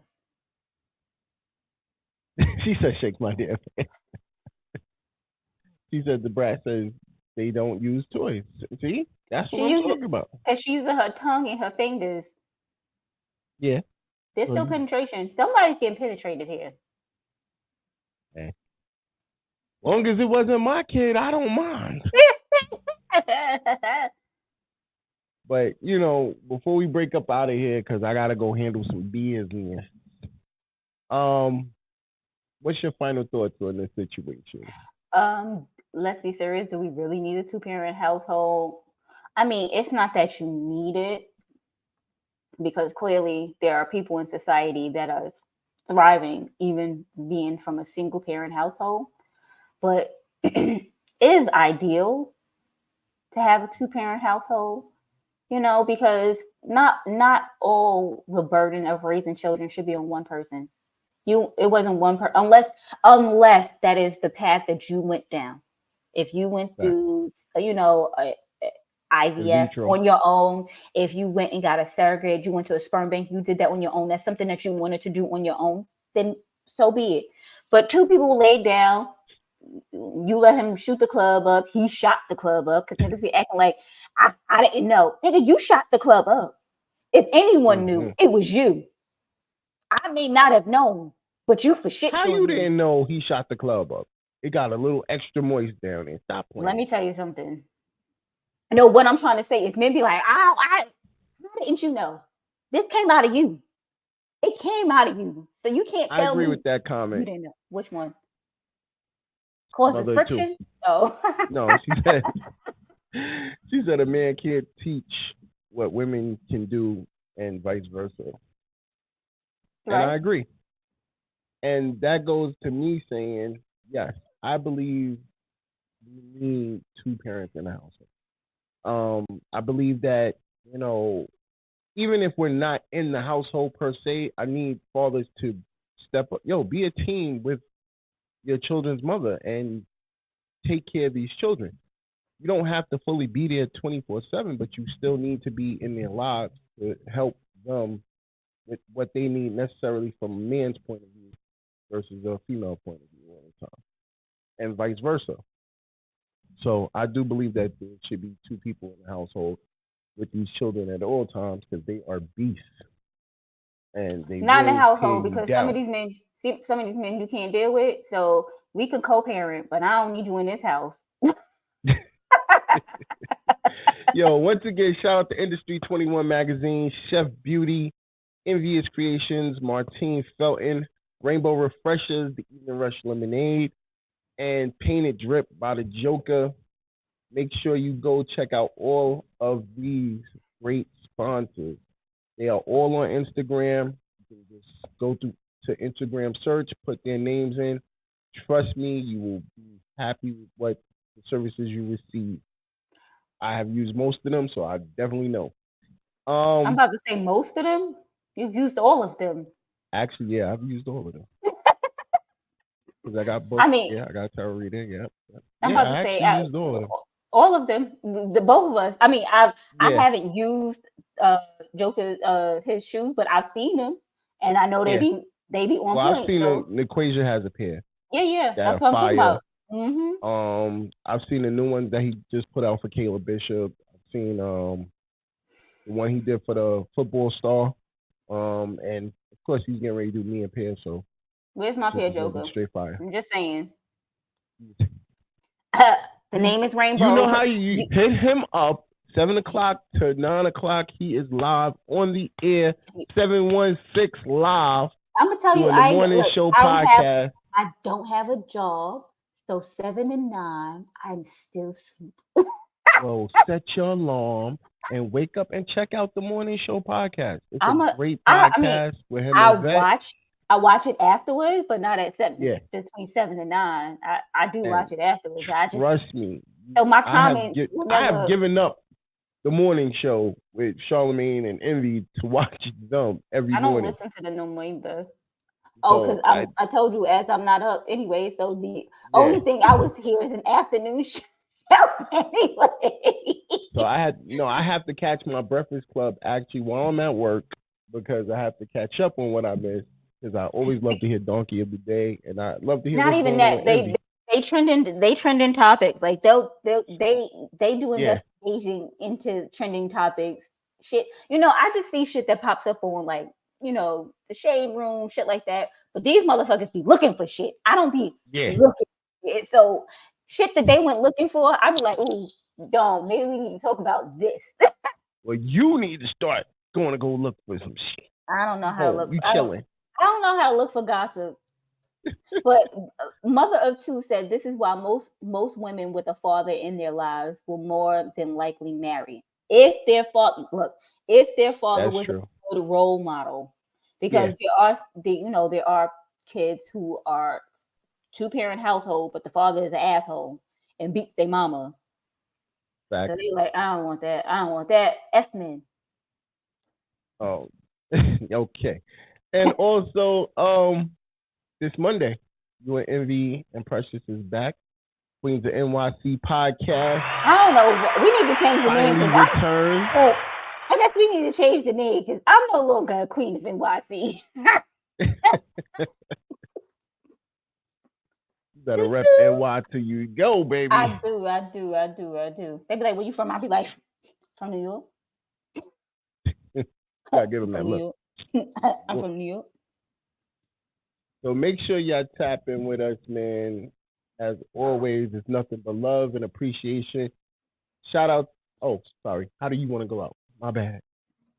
She said, "Shake my damn hand." She said the brat says they don't use toys. See, that's what I'm talking about. Because she's using her tongue and her fingers. Yeah. There's still penetration. Somebody's getting penetrated here. Hey. Long as it wasn't my kid, I don't mind. But, before we break up out of here, because I got to go handle some business, what's your final thoughts on this situation? Let's be serious. Do we really need a 2-parent household? I mean, it's not that you need it, because clearly there are people in society that are thriving, even being from a single parent household. But it is ideal to have a 2-parent household, because not all the burden of raising children should be on one person. It wasn't one person, unless that is the path that you went down. If you went through, IVF on your own, if you went and got a surrogate, you went to a sperm bank, you did that on your own, that's something that you wanted to do on your own, then so be it. But 2 people laid down, you let him shoot the club up, he shot the club up, because niggas be acting like, I didn't know. Nigga, you shot the club up. If anyone knew, it was you. I may not have known, but you for shit. How you didn't know he shot the club up? It got a little extra moist down there. Stop playing. Let me tell you something. No, what I'm trying to say is men be like, how didn't you know? This came out of you. It came out of you. So you can't tell me. I agree with that comment. You didn't know. Which one? Causes friction? Oh. No, she said a man can't teach what women can do and vice versa. Right. And I agree. And that goes to me saying, yes, I believe we need two parents in the household. I believe that, you know, even if we're not in the household per se, I need fathers to step up. Yo, be a team with your children's mother and take care of these children. You don't have to fully be there 24/7, but you still need to be in their lives to help them with what they need necessarily from a man's point of view versus a female point of view all the time, and vice versa. So I do believe that there should be two people in the household with these children at all times because they are beasts and they Not in the will tear household you because down. some of these men you can't deal with. So we could co-parent, but I don't need you in this house. Yo, once again, shout out to Industry 21 Magazine, Chef Beauty, Envious Creations, Martine Felton, Rainbow Refreshers, the Evening Rush Lemonade, and Painted Drip by the Joker. Make sure you go check out all of these great sponsors. They are all on Instagram. You can just go to Instagram search, put their names in. Trust me, you will be happy with what the services you receive. I have used most of them, so I definitely know. I'm about to say most of them. You've used all of them. Actually, yeah, I've used all of them. Because I got books. I mean, I got tarot reading. Yeah. I'm Yeah, about I to say actually used all of them. all of them. The both of us. I mean, I Yeah. haven't used Joker his shoes, but I've seen them, and I know they Yeah. be on Well, point. I've seen So the Equation has a pair. yeah, that that's are what I'm talking fire. about. I've seen the new ones that he just put out for Caleb Bishop. I've seen the one he did for the football star. And of course he's getting ready to do me a pair. So Where's my pair, this is gonna Joker? be straight fire. I'm just saying. The name is Rainbow. You know how you hit him up 7 o'clock to 9 o'clock. He is live on the air. 716 live. I'm gonna tell you, the morning show podcast. I don't have a job, so 7 and 9, I'm still asleep. Well, set your alarm and wake up and check out the morning show podcast. It's a great podcast with him and Vet. I watch it afterwards, but not at 7. Yeah. Between 7 and 9. I do watch it afterwards. Trust me. So my comments. I have given up the morning show with Charlemagne and Envy to watch them every morning. I don't listen to them no more either. Oh, because I told you as I'm not up anyway. So the only thing I was here is an afternoon show anyway. So I have to catch my Breakfast Club actually while I'm at work because I have to catch up on what I missed. Because I always love to hear Donkey of the Day, and I love to hear. Not even that they trending topics. Like they do investigation into trending topics. Shit, I just see shit that pops up on like the shade room, shit like that. But these motherfuckers be looking for shit. I don't be looking. So shit that they went looking for, I be like, ooh, dog, maybe we need to talk about this. Well, you need to start going to go look for some shit. I don't know how to look. You chilling. I don't know how to look for gossip. But Mother of Two said this is why most women with a father in their lives will more than likely marry if their father was a good role model, because there are kids who are 2-parent household, but the father is an asshole and beats their mama. So they like, I don't want that. S-men. Oh, okay. And also, this Monday, you and Envy and Precious is back. Queens of NYC podcast. I don't know. We need to change the name because I guess we need to change the name because I'm no longer a Queen of NYC. You better rep NY till you go, baby. I do. They be like, "Where you from?" I be like, "From New York." Gotta give them that look. I'm from New York. So make sure y'all tap in with us, man. As always, it's nothing but love and appreciation. Shout out. Oh, sorry. How do you want to go out? My bad.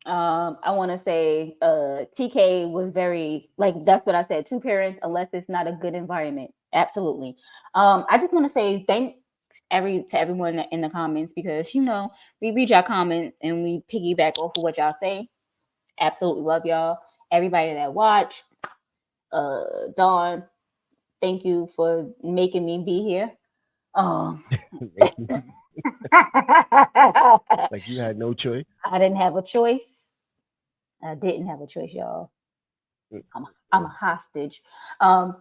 I want to say TK was very, like, that's what I said. 2 parents, unless it's not a good environment. Absolutely. I just want to say thanks to everyone in the comments because, we read y'all comments and we piggyback off of what y'all say. Absolutely love y'all. Everybody that watched. Dawn, thank you for making me be here. Like you had no choice. I didn't have a choice. I didn't have a choice, y'all. I'm a hostage. Um,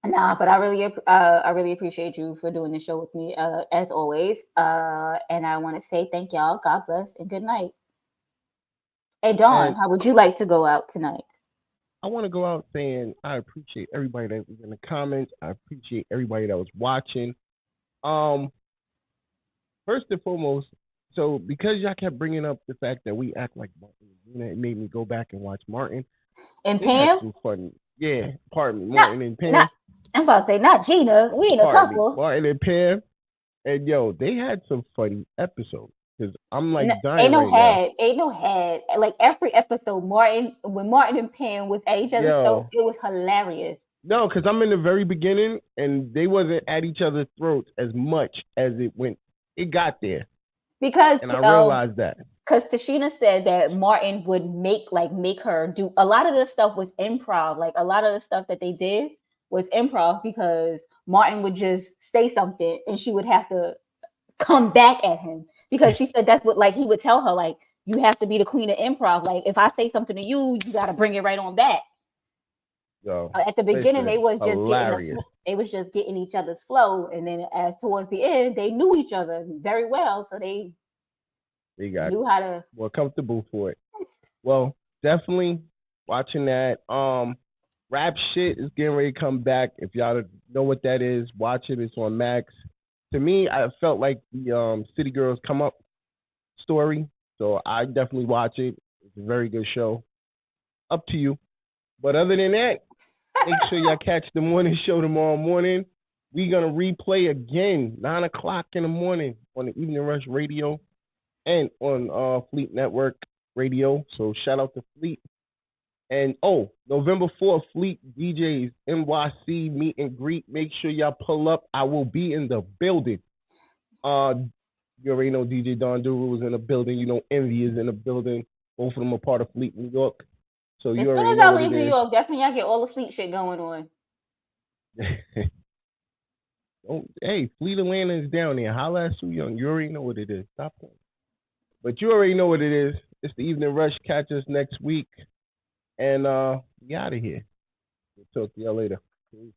Nah, but I really appreciate you for doing the show with me, as always. And I want to say thank y'all. God bless and good night. Hey, Dawn, how would you like to go out tonight? I want to go out saying I appreciate everybody that was in the comments. I appreciate everybody that was watching. First and foremost, so because y'all kept bringing up the fact that we act like Martin, it made me go back and watch Martin. And Pam? Had some fun. Yeah, pardon me, Martin and Pam. I'm about to say not Gina. We ain't a couple. Martin and Pam, and yo, they had some funny episodes. Cause I'm like dying ain't no right now. Ain't no had. Like every episode, when Martin and Pam was at each other's throat, it was hilarious. No, because I'm in the very beginning, and they wasn't at each other's throats as much as it went. It got there. Because and I realized that. Because Tashina said that Martin would make her do a lot of the stuff was improv. Like a lot of the stuff that they did was improv because Martin would just say something and she would have to come back at him. Because she said that's what, like, he would tell her, like, you have to be the queen of improv. Like, if I say something to you, you got to bring it right on back. Yo, at the beginning, they was just getting each other's flow, and then as towards the end, they knew each other very well, so they knew how to more comfortable for it. Well, definitely watching that. Rap shit is getting ready to come back. If y'all know what that is, watch it. It's on Max. To me, I felt like the City Girls Come Up story, so I definitely watch it. It's a very good show. Up to you. But other than that, make sure y'all catch the morning show tomorrow morning. We're going to replay again, 9 o'clock in the morning on the Evening Rush Radio and on Fleet Network Radio. So shout out to Fleet. And, November 4th, Fleet DJs, NYC meet and greet. Make sure y'all pull up. I will be in the building. You already know DJ Don Duru is in the building. You know Envy is in the building. Both of them are part of Fleet New York. So as soon as I leave New York, that's when y'all get all the Fleet shit going on. Hey, Fleet Atlanta is down there. Holla at Sue Young. You already know what it is. Stop playing. But you already know what it is. It's the Evening Rush. Catch us next week. And we out of here. We'll talk to y'all later. Peace.